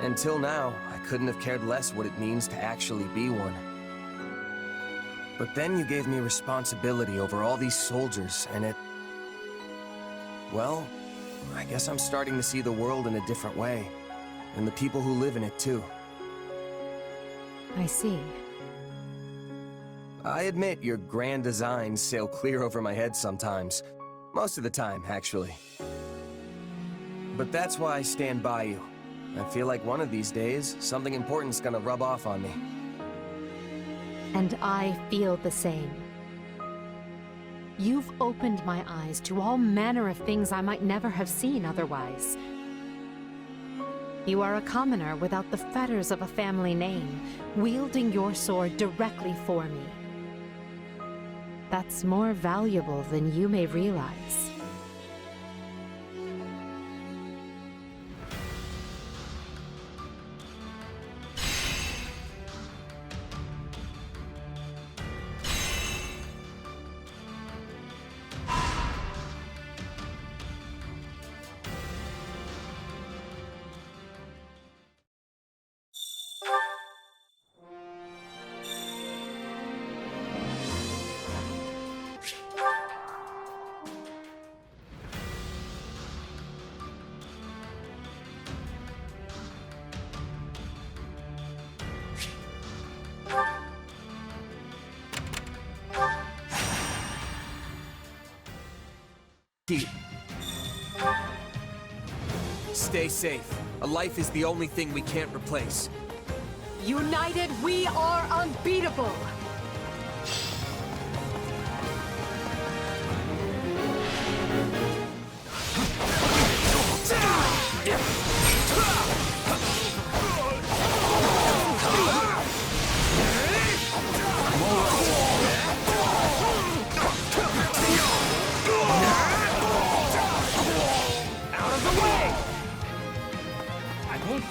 Until now, I couldn't have cared less what it means to actually be one. But then you gave me responsibility over all these soldiers, and it... well, I guess I'm starting to see the world in a different way. And the people who live in it, too. I see. I admit your grand designs sail clear over my head sometimes. Most of the time, actually. But that's why I stand by you. I feel like one of these days, something important's gonna rub off on me. And I feel the same. You've opened my eyes to all manner of things I might never have seen otherwise. You are a commoner without the fetters of a family name, wielding your sword directly for me. That's more valuable than you may realize. Stay safe. A life is the only thing we can't replace. United, we are unbeatable!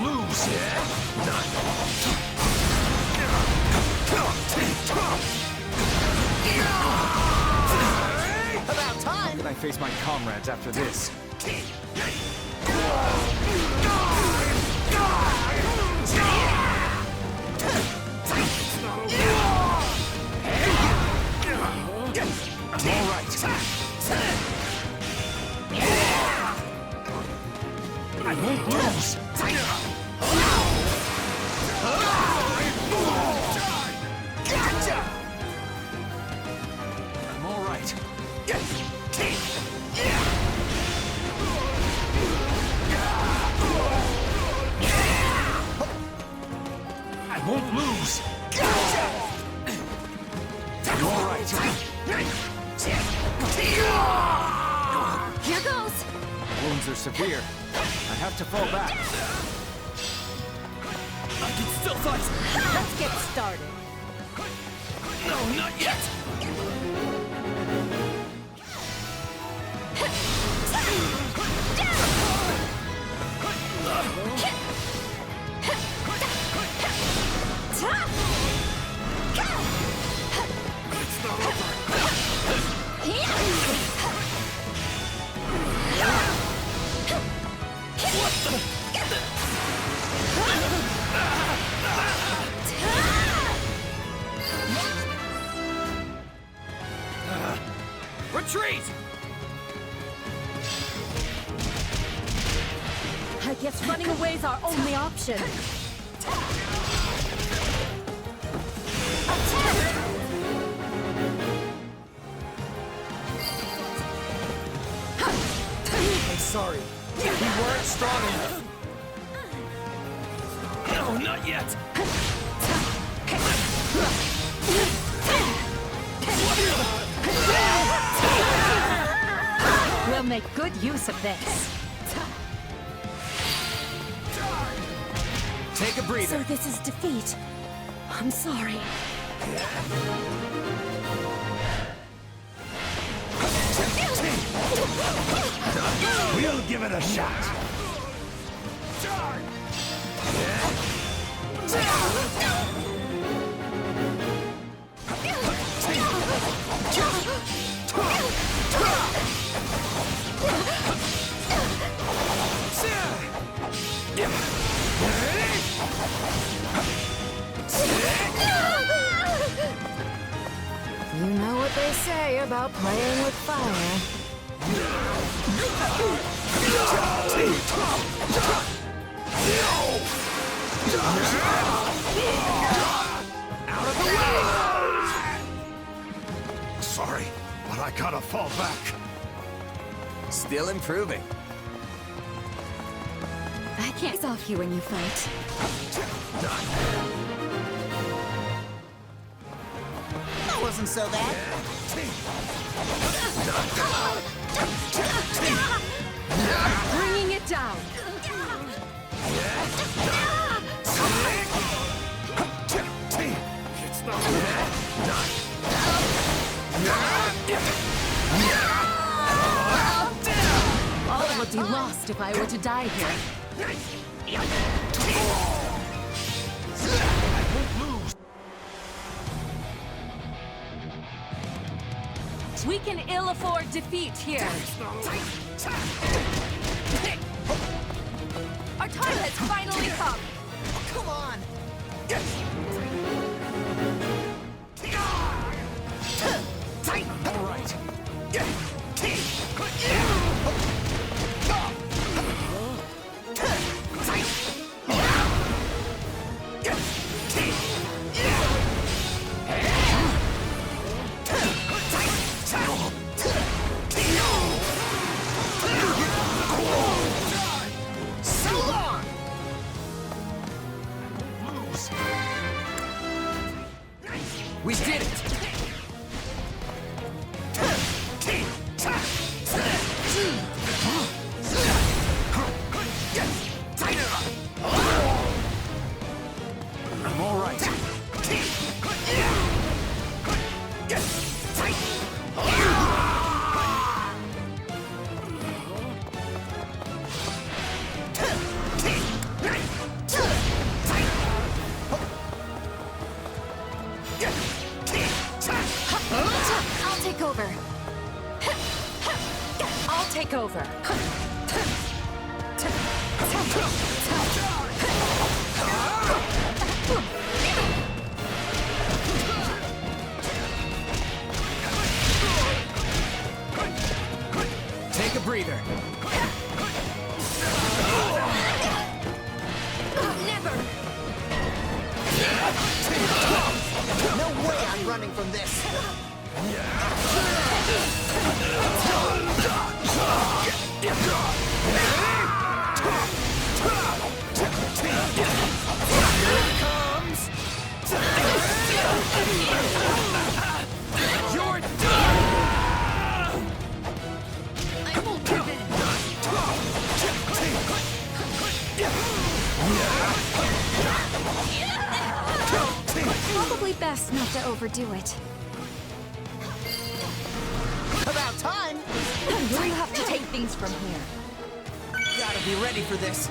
Lose, About time! Can I face my comrades after this? all right. I won't lose. Gotcha! I'm all right. I won't lose. Gotcha! I'm all right. Here goes! Wounds are severe. I have to fall back. I can still fight. Let's get started. No, not yet. Retreat! I guess running away's our only option. I'm sorry. We weren't strong enough. No, not yet. We'll make good use of this. Take a breather. So this is defeat. I'm sorry. We'll give it a shot. You know what they say about playing with fire. Out of the way! Sorry, but I gotta fall back. Still improving. I can't off you when you fight. That wasn't so bad. Bringing it down. It's not All would be lost if I were to die here. We can ill afford defeat here. Our time has finally come. Come on. all right. We did it! I'm all right. I'll take over. I'll take over. Take a breather. Never! No way I'm running from this. You're done! I won't give in! Probably best not to overdo it. About time! We'll have to take things from here. Gotta be ready for this.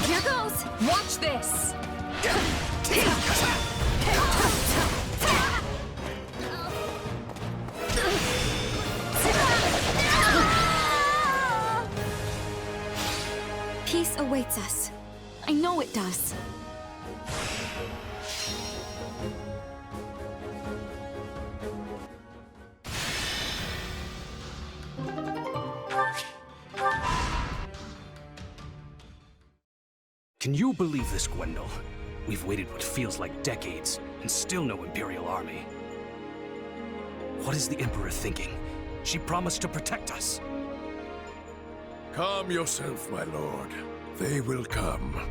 Here goes! Watch this! Peace awaits us. I know it does. Can you believe this, Gwendol? We've waited what feels like decades, and still no Imperial army. What is the Emperor thinking? She promised to protect us. Calm yourself, my lord. They will come.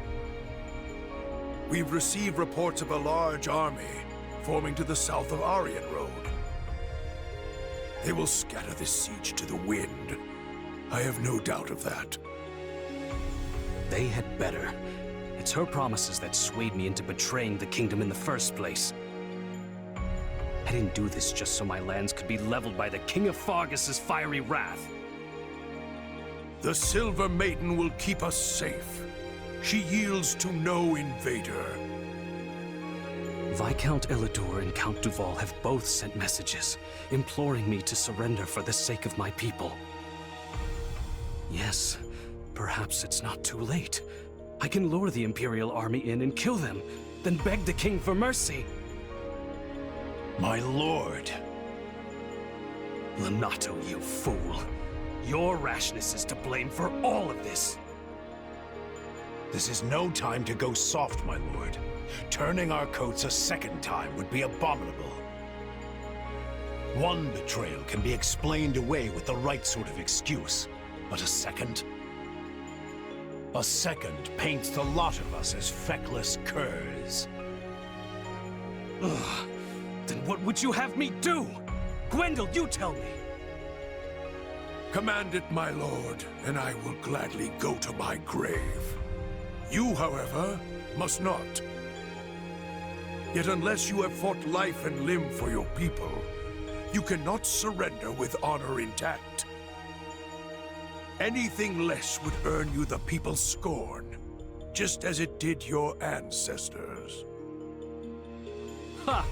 We've received reports of a large army forming to the south of Aryan Road. They will scatter this siege to the wind. I have no doubt of that. They had better. It's her promises that swayed me into betraying the kingdom in the first place. I didn't do this just so my lands could be leveled by the King of Fargus's fiery wrath. The Silver Maiden will keep us safe. She yields to no invader. Viscount Elidor and Count Duval have both sent messages, imploring me to surrender for the sake of my people. Yes, perhaps it's not too late. I can lure the Imperial army in and kill them, then beg the king for mercy. My lord. Lonato, you fool. Your rashness is to blame for all of this. This is no time to go soft, my lord. Turning our coats a second time would be abominable. One betrayal can be explained away with the right sort of excuse, but a second? A second paints the lot of us as feckless curs. Ugh. Then what would you have me do? Gwendol, you tell me. Command it, my lord, and I will gladly go to my grave. You, however, must not. Yet unless you have fought life and limb for your people, you cannot surrender with honor intact. Anything less would earn you the people's scorn, just as it did your ancestors. Ha!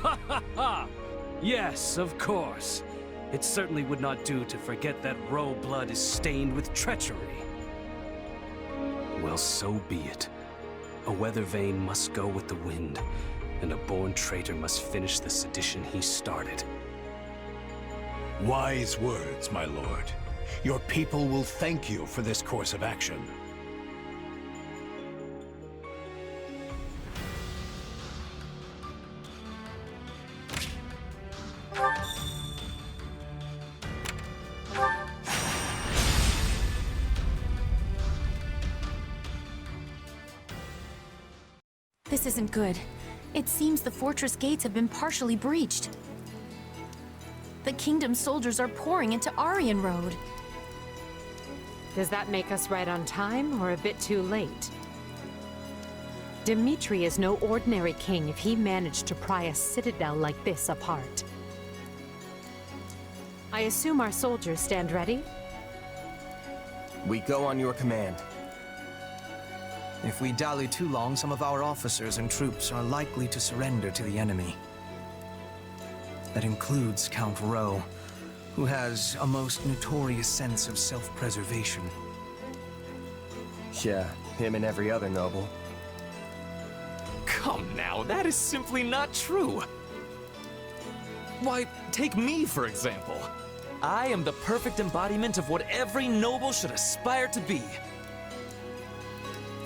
Ha ha ha! Yes, of course. It certainly would not do to forget that Roe blood is stained with treachery. Well, so be it. A weather vane must go with the wind, and a born traitor must finish the sedition he started. Wise words, my lord. Your people will thank you for this course of action. This isn't good. It seems the fortress gates have been partially breached. The kingdom's soldiers are pouring into Aryan Road. Does that make us right on time, or a bit too late? Dimitri is no ordinary king if he managed to pry a citadel like this apart. I assume our soldiers stand ready? We go on your command. If we dally too long, some of our officers and troops are likely to surrender to the enemy. That includes Count Roe, who has a most notorious sense of self-preservation. Yeah, him and every other noble. Come now, that is simply not true. Why, take me, for example. I am the perfect embodiment of what every noble should aspire to be.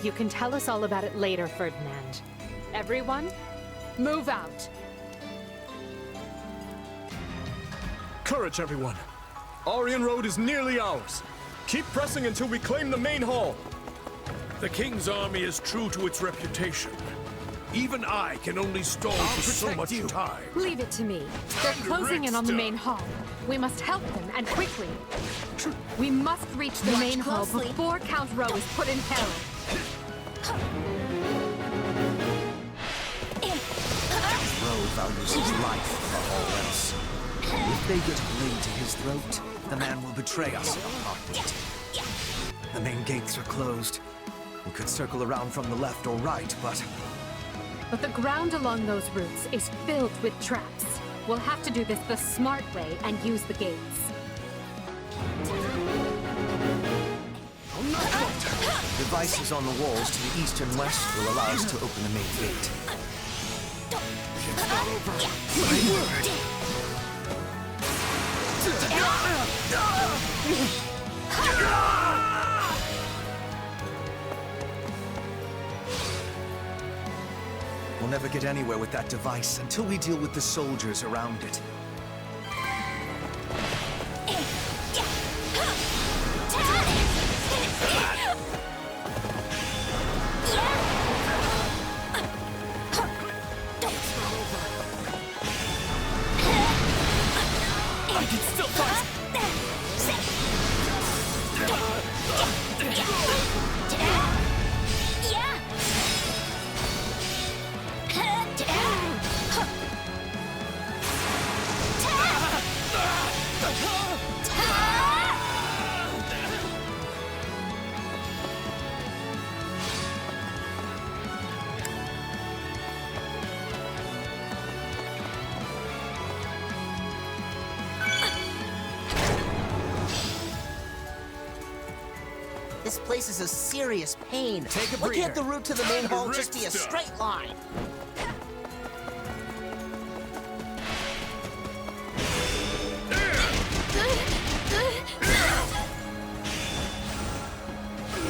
You can tell us all about it later, Ferdinand. Everyone, Move out. Courage, everyone. Aryan Road is nearly ours. Keep pressing until we claim the main hall. The King's army is true to its reputation. Even I can only stall for so much time. Leave it to me. They're closing in on the main hall. We must help them, and quickly. We must reach the main hall before Count Rowe is put in peril. Rowe values his life above all else. If they get a blade to his throat, the man will betray us in a heartbeat. The main gates are closed. We could circle around from the left or right, but the ground along those routes is filled with traps. We'll have to do this the smart way and use the gates. devices on the walls to the east and west will allow us to open the main gate. It's not over. My word. We'll never get anywhere with that device until we deal with the soldiers around it. I can still fight! This place is a serious pain. Take a Why breather. can't the route to the main hall just be a straight line?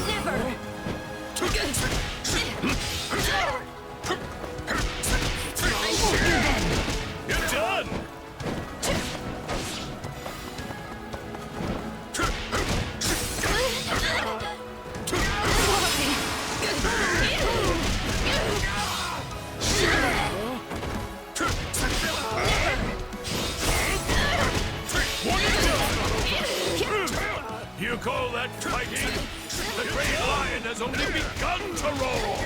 Never! You're done! You call that fighting? The great lion has only begun to roar!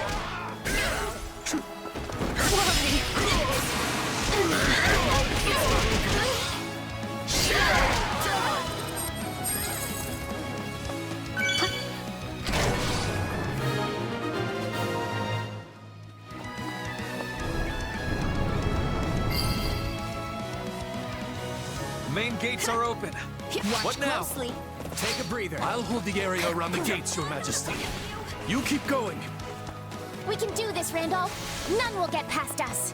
Main gates are open. What now? Closely. Take a breather. I'll hold the area around the gates, Your Majesty. You keep going. We can do this, Randolph. None will get past us.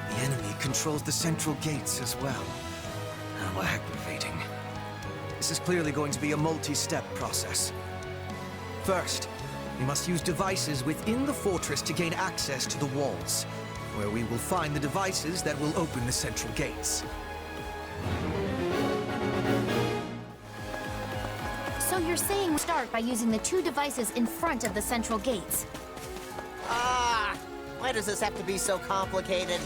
The enemy controls the central gates as well. How aggravating. This is clearly going to be a multi-step process. First, we must use devices within the fortress to gain access to the walls, where we will find the devices that will open the central gates. So you're saying we start by using the two devices in front of the central gates? Ah! Why does this have to be so complicated?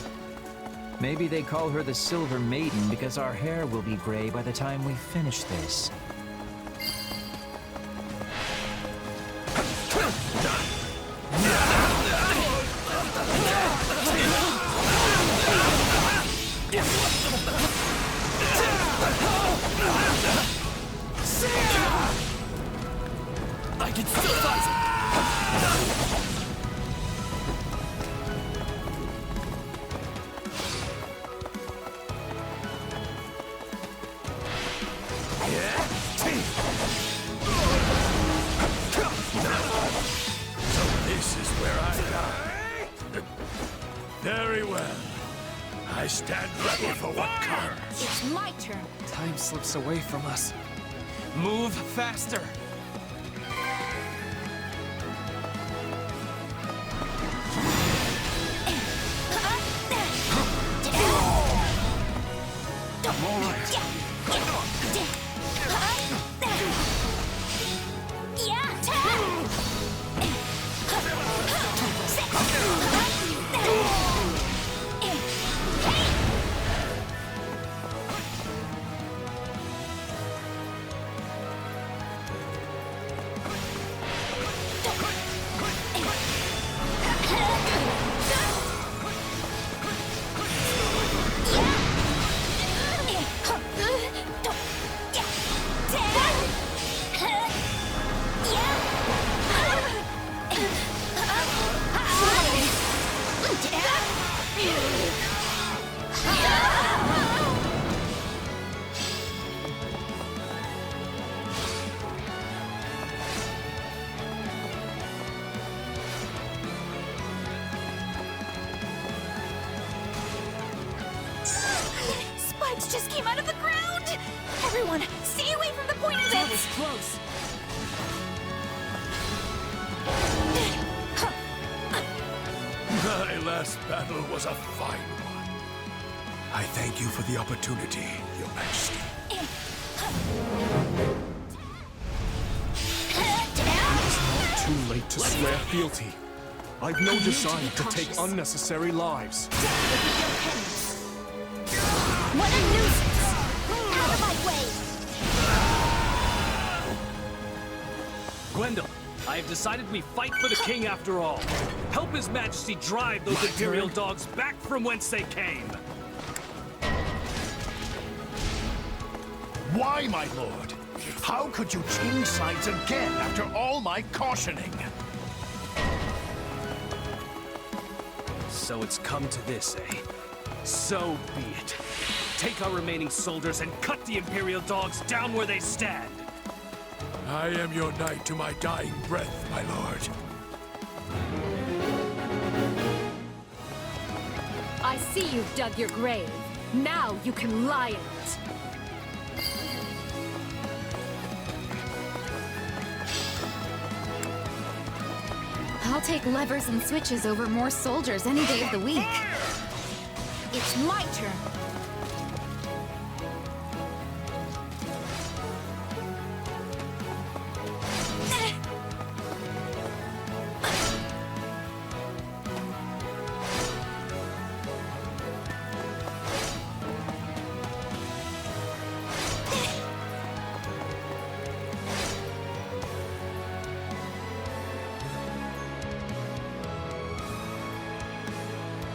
Maybe they call her the Silver Maiden because our hair will be gray by the time we finish this. I can still fight! So this is where I die. Very well. I stand ready for what comes. It's my turn. Time slips away from us. Move faster! I'm all right. Spikes just came out of the ground! Everyone, stay away from the pointy bits! That was close. My last battle was a fine one. I thank you for the opportunity, Your Majesty. It's too late to swear fealty. I've no desire to take unnecessary lives. What a nuisance! Out of my way! Gwendol, I have decided we fight for the king after all. Help His Majesty drive those Imperial dogs back from whence they came. Why, my lord? How could you change sides again after all my cautioning? So it's come to this, eh? So be it. Take our remaining soldiers and cut the Imperial dogs down where they stand. I am your knight to my dying breath, my lord. I see you've dug your grave. Now you can lie in it. I'll take levers and switches over more soldiers any day of the week. It's my turn.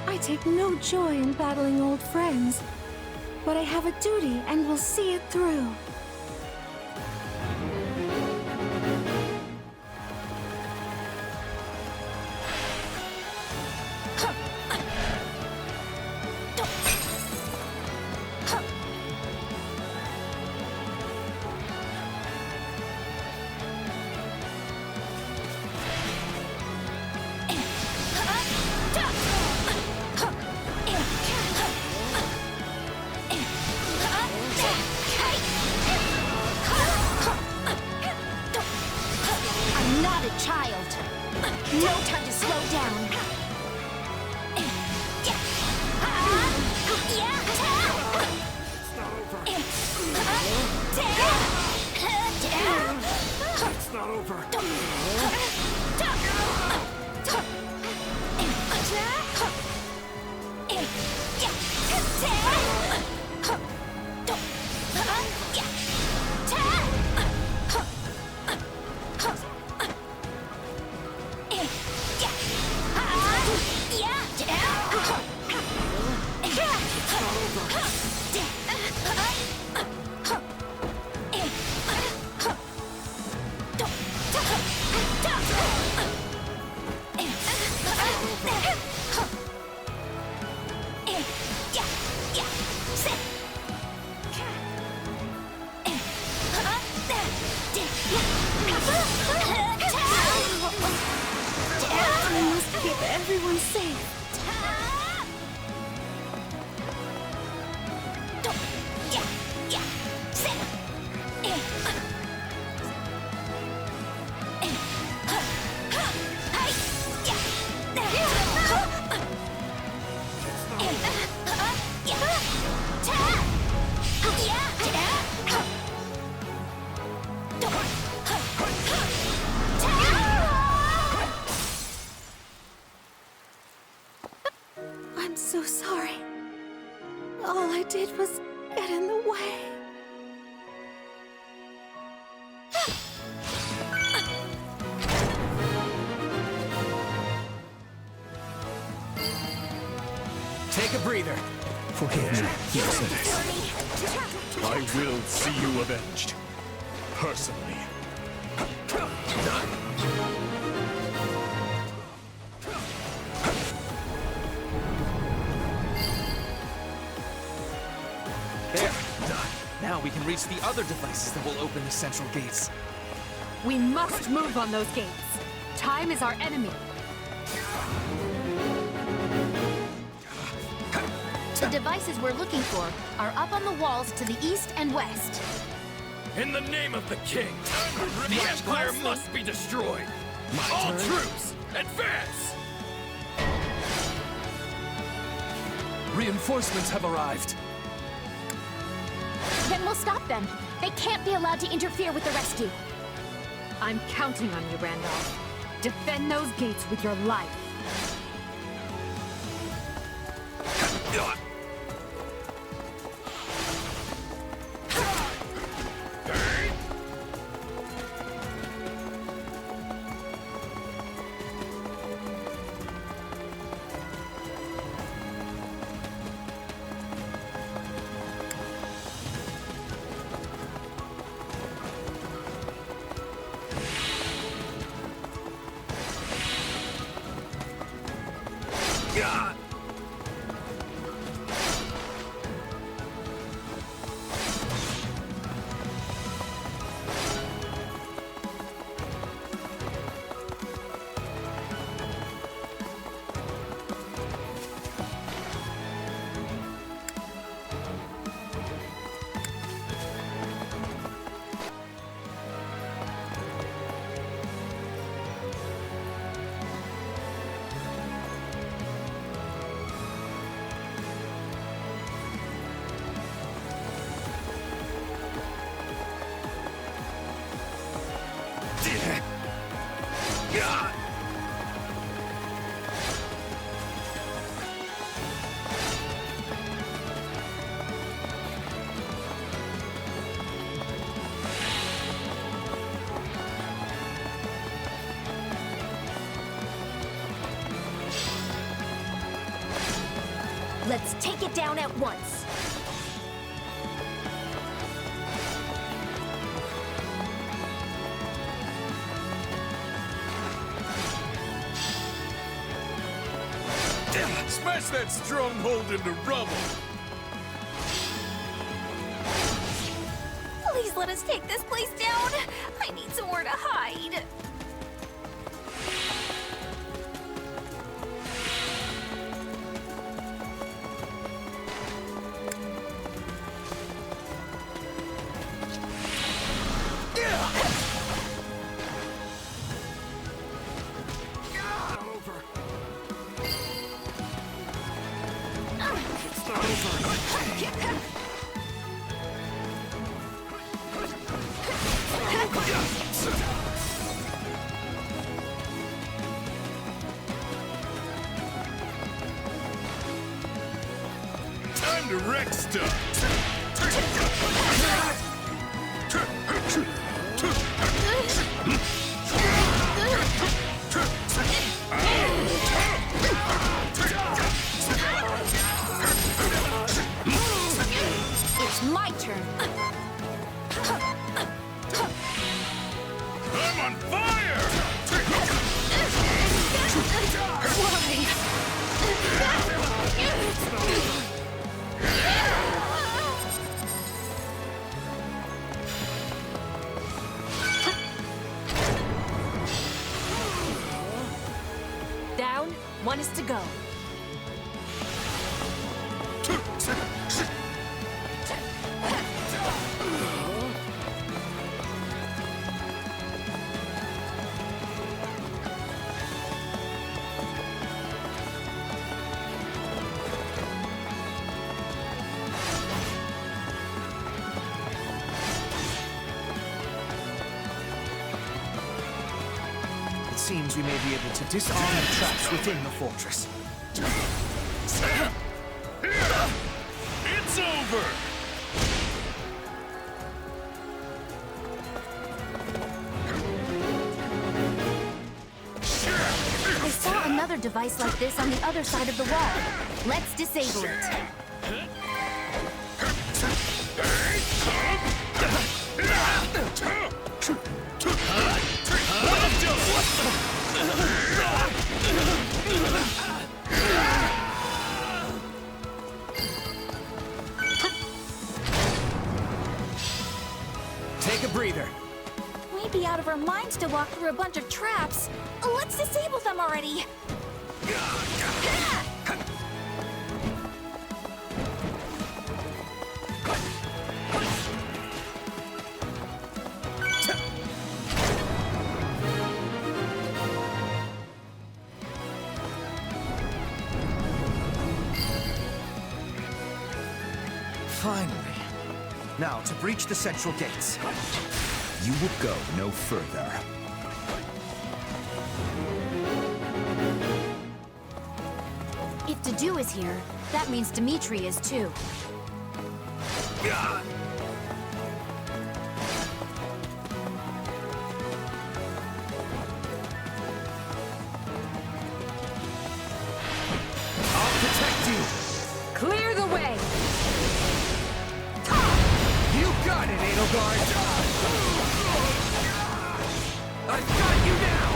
I take no joy in battling old friends, but I have a duty and will see it through. No time to slow down. It's not over. Everyone's safe. way. Take a breather. Forgive me, Mercedes. I will see you avenged. Personally. There. Now we can reach the other devices that will open the central gates. We must move on those gates. Time is our enemy. The devices we're looking for are up on the walls to the east and west. In the name of the king, the Empire must be destroyed. All troops, advance! Reinforcements have arrived. Then we'll stop them. They can't be allowed to interfere with the rescue. I'm counting on you, Randolph. Defend those gates with your life. Let's take it down at once. Smash that stronghold into rubble! Please let us take this place down. I need somewhere to hide. Time to wreck stuff! It's my turn. I'm on fire! Down, one is to go. It seems we may be able to disarm the traps within the fortress. It's over! device like this on the other side of the wall. Let's disable it. Take a breather. We'd be out of our minds to walk through a bunch of traps. Let's disable them already. Finally. Now, to breach the central gates. You will go no further. If Dedu is here, that means Dimitri is too. I'll protect you! Clear the way! You got it, Edelgard! I've got you now!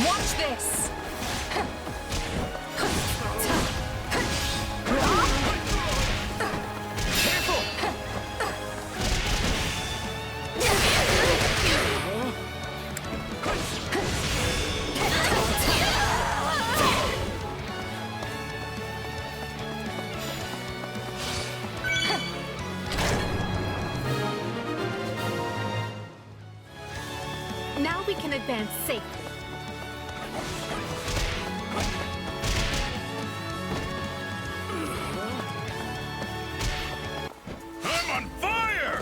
Watch this! Now we can advance safely. I'm on fire!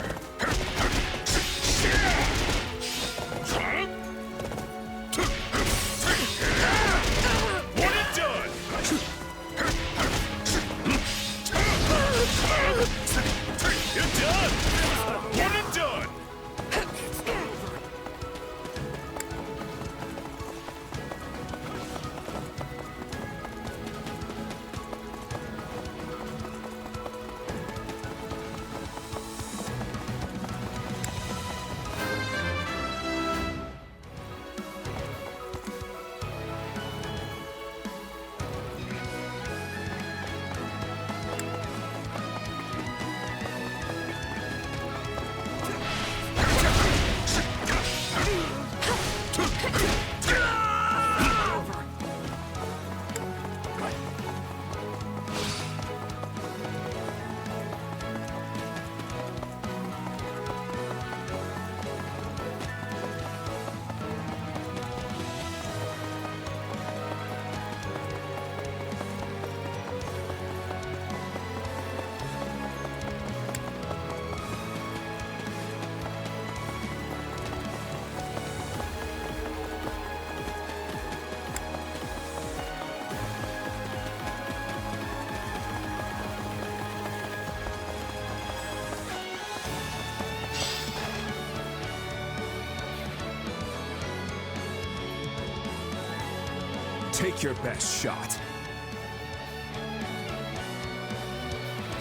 One and done! You're done! One and done! Take your best shot.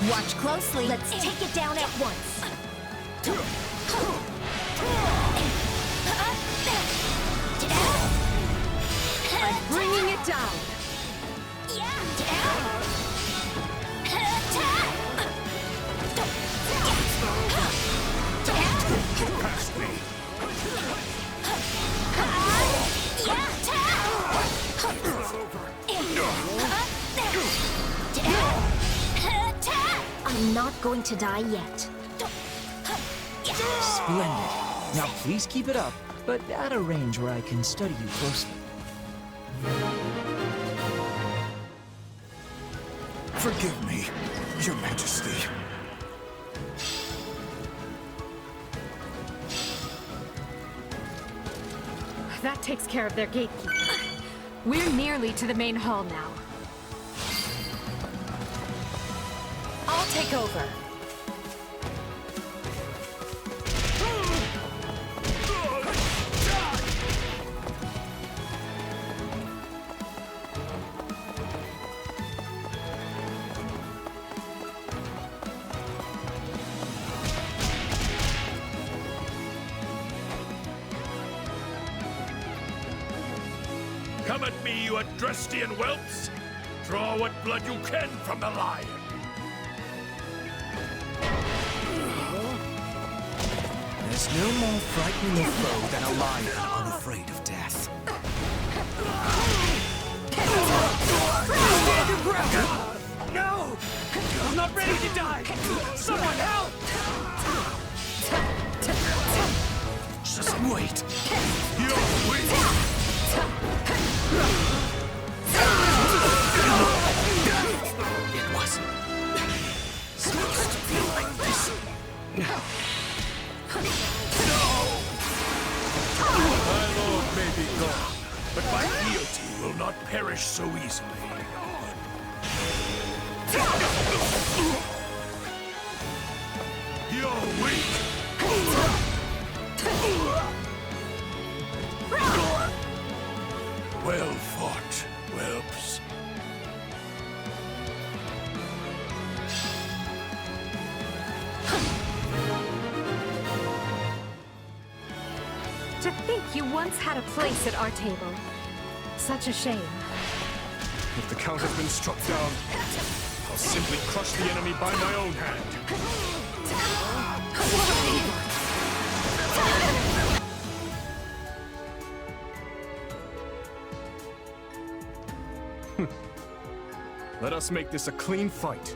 Watch closely. Let's take it down at once. I'm bringing it down. Past me. I'm not going to die yet. Splendid. Now please keep it up, but at a range where I can study you closely. Forgive me, Your Majesty. That takes care of their gatekeeper. We're nearly to the main hall now. I'll take over. Come at me, you Adrestian whelps! Draw what blood you can from the lion! There's no more frightening a foe than a lion unafraid of death. Stand your ground! No! I'm not ready to die! Someone help! Just wait. You're weak! It wasn't supposed to be like this. My lord may be gone, but my deity will not perish so easily. You're weak! Well fought, whelps. To think you once had a place at our table. Such a shame. If the Count has been struck down, I'll simply crush the enemy by my own hand. Let us make this a clean fight.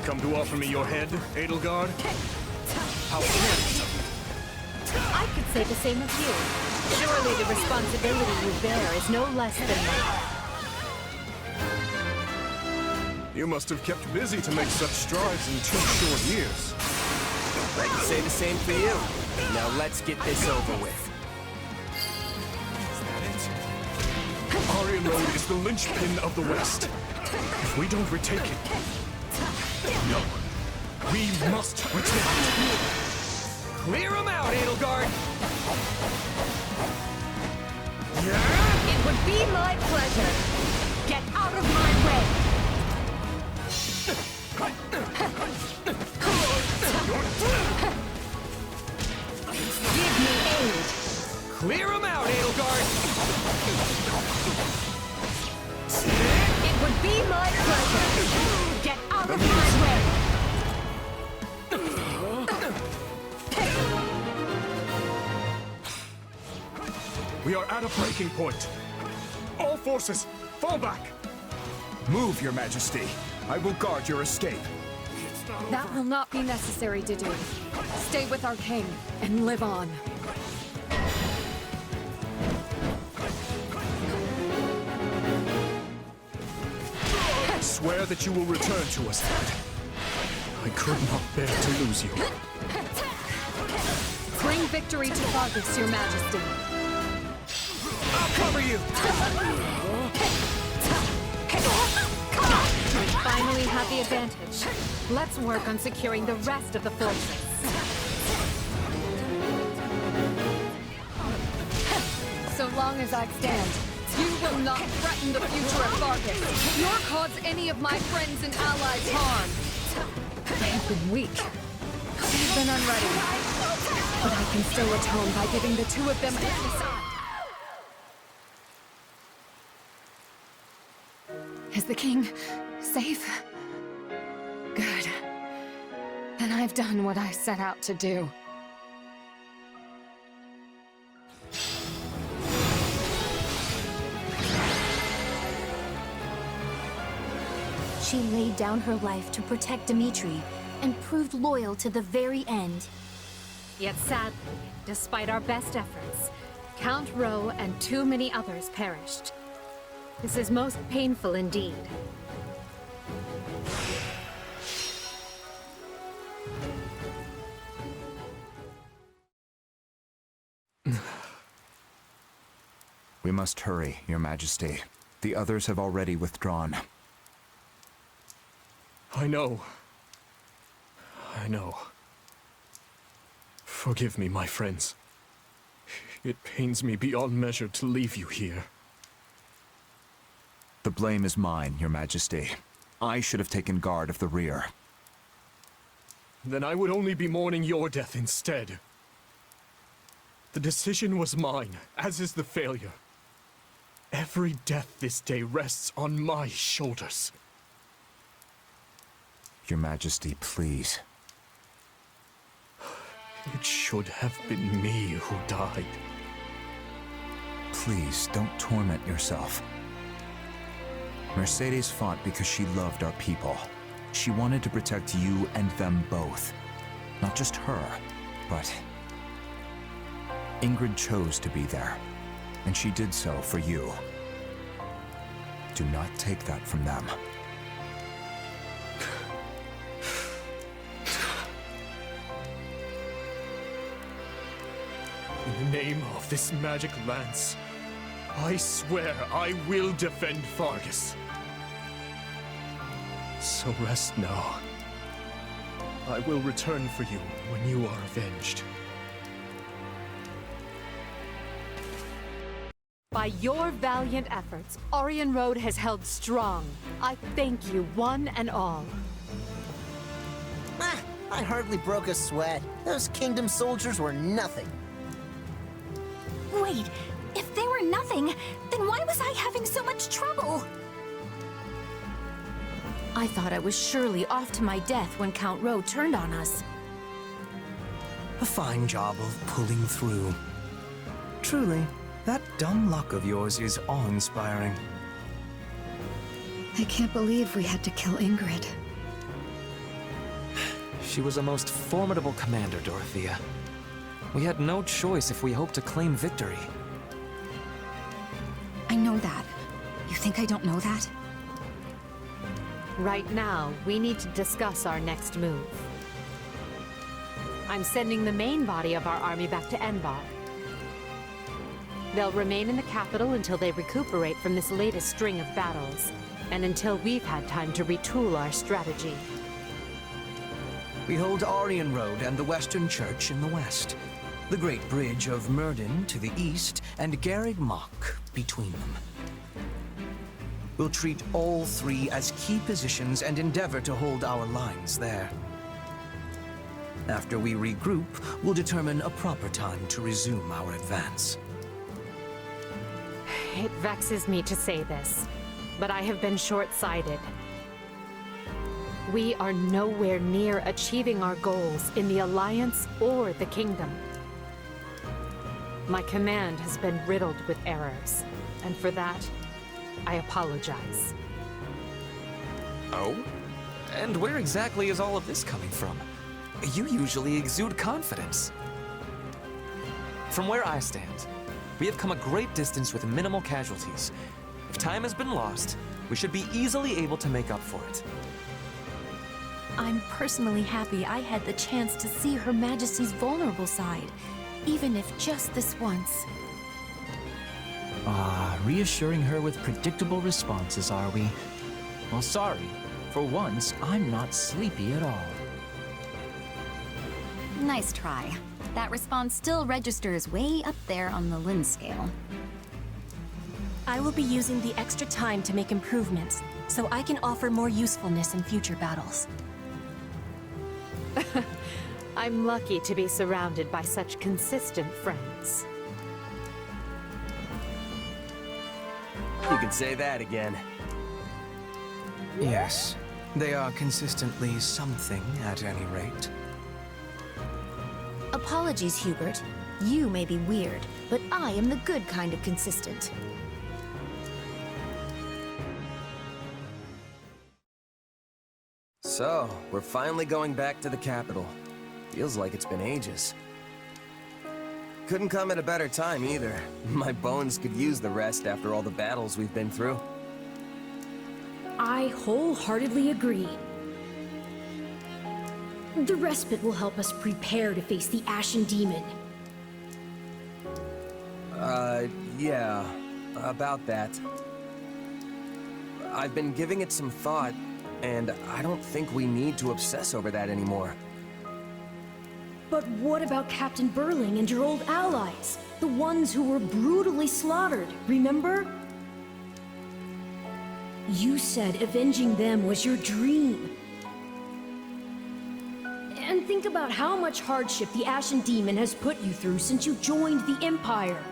Come to offer me your head, Edelgard? How careless of you. I could say the same of you. Surely the responsibility you bear is no less than mine. You must have kept busy to make such strides in 2 short years. I can say the same for you. Now let's get this over with. Aryan Road is the linchpin of the West. If we don't retake it... No. We must retake it. Clear him out, Edelgard! It would be my pleasure. Get out of my way. Give me aid. Clear him out, Edelgard! It would be my pleasure. Get out of my way. We are at a breaking point. All forces, fall back! Move, Your Majesty. I will guard your escape. That will not be necessary to do. Stay with our king and live on. Swear that you will return to us, Dad. I could not bear to lose you. Bring victory to Fargus, Your Majesty. I'll cover you! We finally have the advantage. Let's work on securing the rest of the fortress. So long as I stand, you will not threaten the future of Fargus, nor cause any of my friends and allies harm. I have been weak. I've been unready. But I can still atone by giving the two of them a facade. Is the king safe? Good. Then I've done what I set out to do. She laid down her life to protect Dmitri and proved loyal to the very end. Yet sadly, despite our best efforts, Count Rowe and too many others perished. This is most painful indeed. We must hurry, Your Majesty. The others have already withdrawn. I know. I know. Forgive me, my friends. It pains me beyond measure to leave you here. The blame is mine, Your Majesty. I should have taken guard of the rear. Then I would only be mourning your death instead. The decision was mine, as is the failure. Every death this day rests on my shoulders. Your Majesty, please. It should have been me who died. Please, don't torment yourself. Mercedes fought because she loved our people. She wanted to protect you and them both. Not just her, but... Ingrid chose to be there, and she did so for you. Do not take that from them. In the name of this magic lance, I swear I will defend Fargus. So rest now. I will return for you when you are avenged. By your valiant efforts, Aryan Road has held strong. I thank you, one and all. Ah, I hardly broke a sweat. Those kingdom soldiers were nothing. Wait, if they were nothing, then why was I having so much trouble? I thought I was surely off to my death when Count Rowe turned on us. A fine job of pulling through. Truly, that dumb luck of yours is awe-inspiring. I can't believe we had to kill Ingrid. She was a most formidable commander, Dorothea. We had no choice if we hoped to claim victory. I know that. You think I don't know that? Right now, we need to discuss our next move. I'm sending the main body of our army back to Enbar. They'll remain in the capital until they recuperate from this latest string of battles, and until we've had time to retool our strategy. We hold Aryan Road and the Western Church in the west, the Great Bridge of Myrden to the east, and Garreg Mach between them. We'll treat all three as key positions and endeavor to hold our lines there. After we regroup, we'll determine a proper time to resume our advance. It vexes me to say this, but I have been short-sighted. We are nowhere near achieving our goals in the Alliance or the Kingdom. My command has been riddled with errors, and for that, I apologize. Oh? And where exactly is all of this coming from? You usually exude confidence. From where I stand, we have come a great distance with minimal casualties. If time has been lost, we should be easily able to make up for it. I'm personally happy I had the chance to see Her Majesty's vulnerable side, even if just this once. Reassuring her with predictable responses, are we? Well, sorry. For once, I'm not sleepy at all. Nice try. That response still registers way up there on the Lin scale. I will be using the extra time to make improvements, so I can offer more usefulness in future battles. I'm lucky to be surrounded by such consistent friends. You can say that again. Yes, they are consistently something at any rate. Apologies, Hubert. You may be weird, but I am the good kind of consistent. So, we're finally going back to the capital. Feels like it's been ages. Couldn't come at a better time either. My bones could use the rest after all the battles we've been through. I wholeheartedly agree. The respite will help us prepare to face the Ashen Demon. Yeah, about that. I've been giving it some thought, and I don't think we need to obsess over that anymore. But what about Captain Burling and your old allies? The ones who were brutally slaughtered, remember? You said avenging them was your dream. And think about how much hardship the Ashen Demon has put you through since you joined the Empire.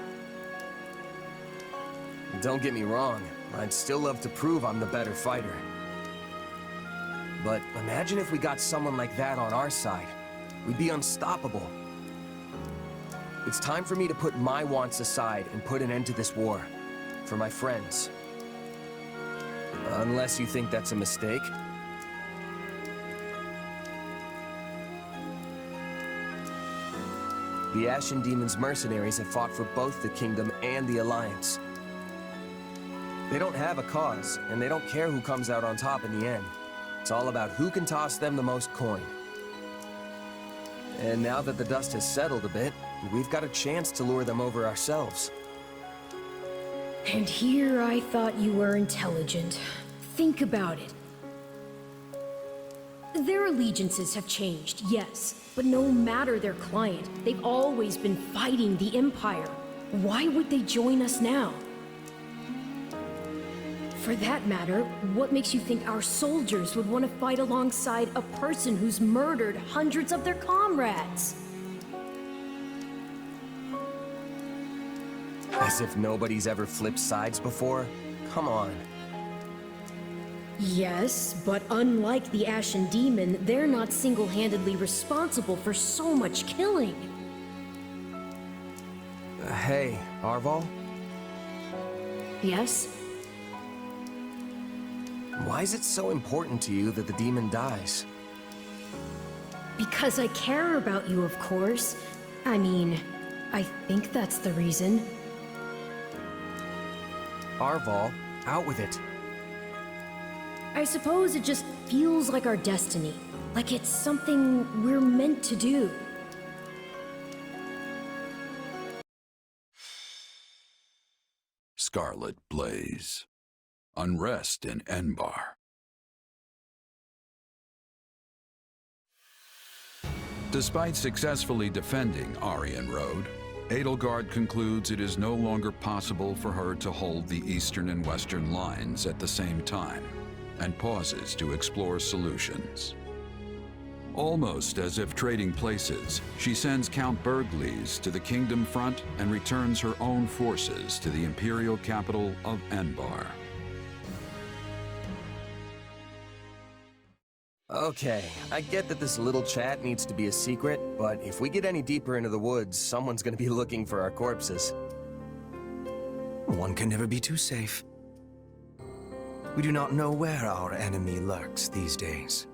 Don't get me wrong, I'd still love to prove I'm the better fighter. But imagine if we got someone like that on our side. We'd be unstoppable. It's time for me to put my wants aside and put an end to this war. For my friends. Unless you think that's a mistake. The Ashen Demon's mercenaries have fought for both the Kingdom and the Alliance. They don't have a cause, and they don't care who comes out on top in the end. It's all about who can toss them the most coin. And now that the dust has settled a bit, we've got a chance to lure them over ourselves. And here I thought you were intelligent. Think about it. Their allegiances have changed, yes, but no matter their client, they've always been fighting the Empire. Why would they join us now? For that matter, what makes you think our soldiers would want to fight alongside a person who's murdered hundreds of their comrades? As if nobody's ever flipped sides before? Come on. Yes, but unlike the Ashen Demon, they're not single-handedly responsible for so much killing. Hey, Arval? Yes? Why is it so important to you that the demon dies? Because I care about you, of course. I mean, I think that's the reason. Arval, out with it. I suppose it just feels like our destiny. Like it's something we're meant to do. Scarlet Blaze. Unrest in Enbar. Despite successfully defending Aryan Road, Edelgard concludes it is no longer possible for her to hold the eastern and western lines at the same time, and pauses to explore solutions. Almost as if trading places, she sends Count Bergles to the Kingdom front and returns her own forces to the imperial capital of Enbar. Okay, I get that this little chat needs to be a secret, but if we get any deeper into the woods, someone's gonna be looking for our corpses. One can never be too safe. We do not know where our enemy lurks these days.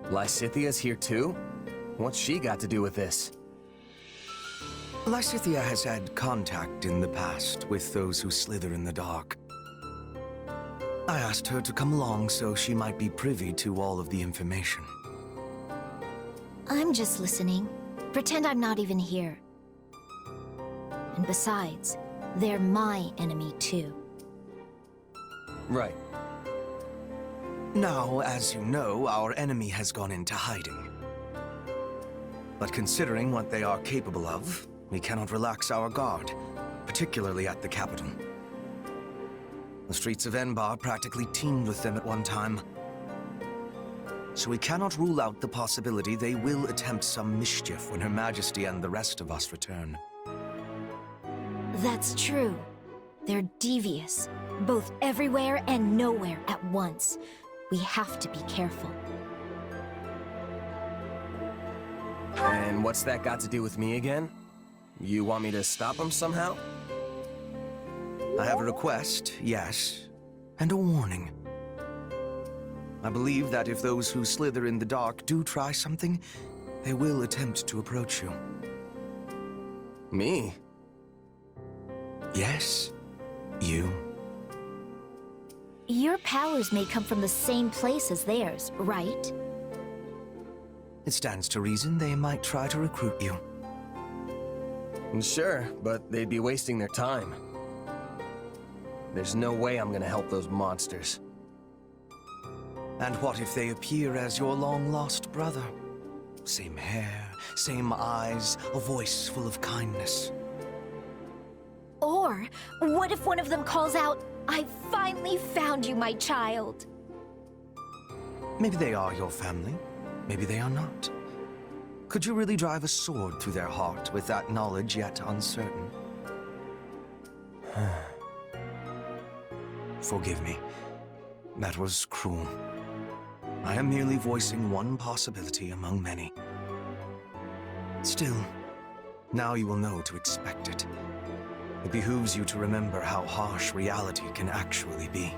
Lysithia's here too? What's she got to do with this? Lysithia has had contact in the past with those who slither in the dark. I asked her to come along so she might be privy to all of the information. I'm just listening. Pretend I'm not even here. And besides, they're my enemy too. Right. Now, as you know, our enemy has gone into hiding. But considering what they are capable of, we cannot relax our guard, particularly at the capital. The streets of Enbar practically teemed with them at one time. So we cannot rule out the possibility they will attempt some mischief when Her Majesty and the rest of us return. That's true. They're devious, both everywhere and nowhere at once. We have to be careful. And what's that got to do with me again? You want me to stop them somehow? I have a request, yes, and a warning. I believe that if those who slither in the dark do try something, they will attempt to approach you. Me? Yes, you. Your powers may come from the same place as theirs, right? It stands to reason they might try to recruit you. Sure, but they'd be wasting their time. There's no way I'm gonna help those monsters. And what if they appear as your long-lost brother? Same hair, same eyes, a voice full of kindness. Or, what if one of them calls out, "I finally found you, my child"? Maybe they are your family. Maybe they are not. Could you really drive a sword through their heart with that knowledge yet uncertain? Forgive me. That was cruel. I am merely voicing one possibility among many. Still, now you will know to expect it. It behooves you to remember how harsh reality can actually be.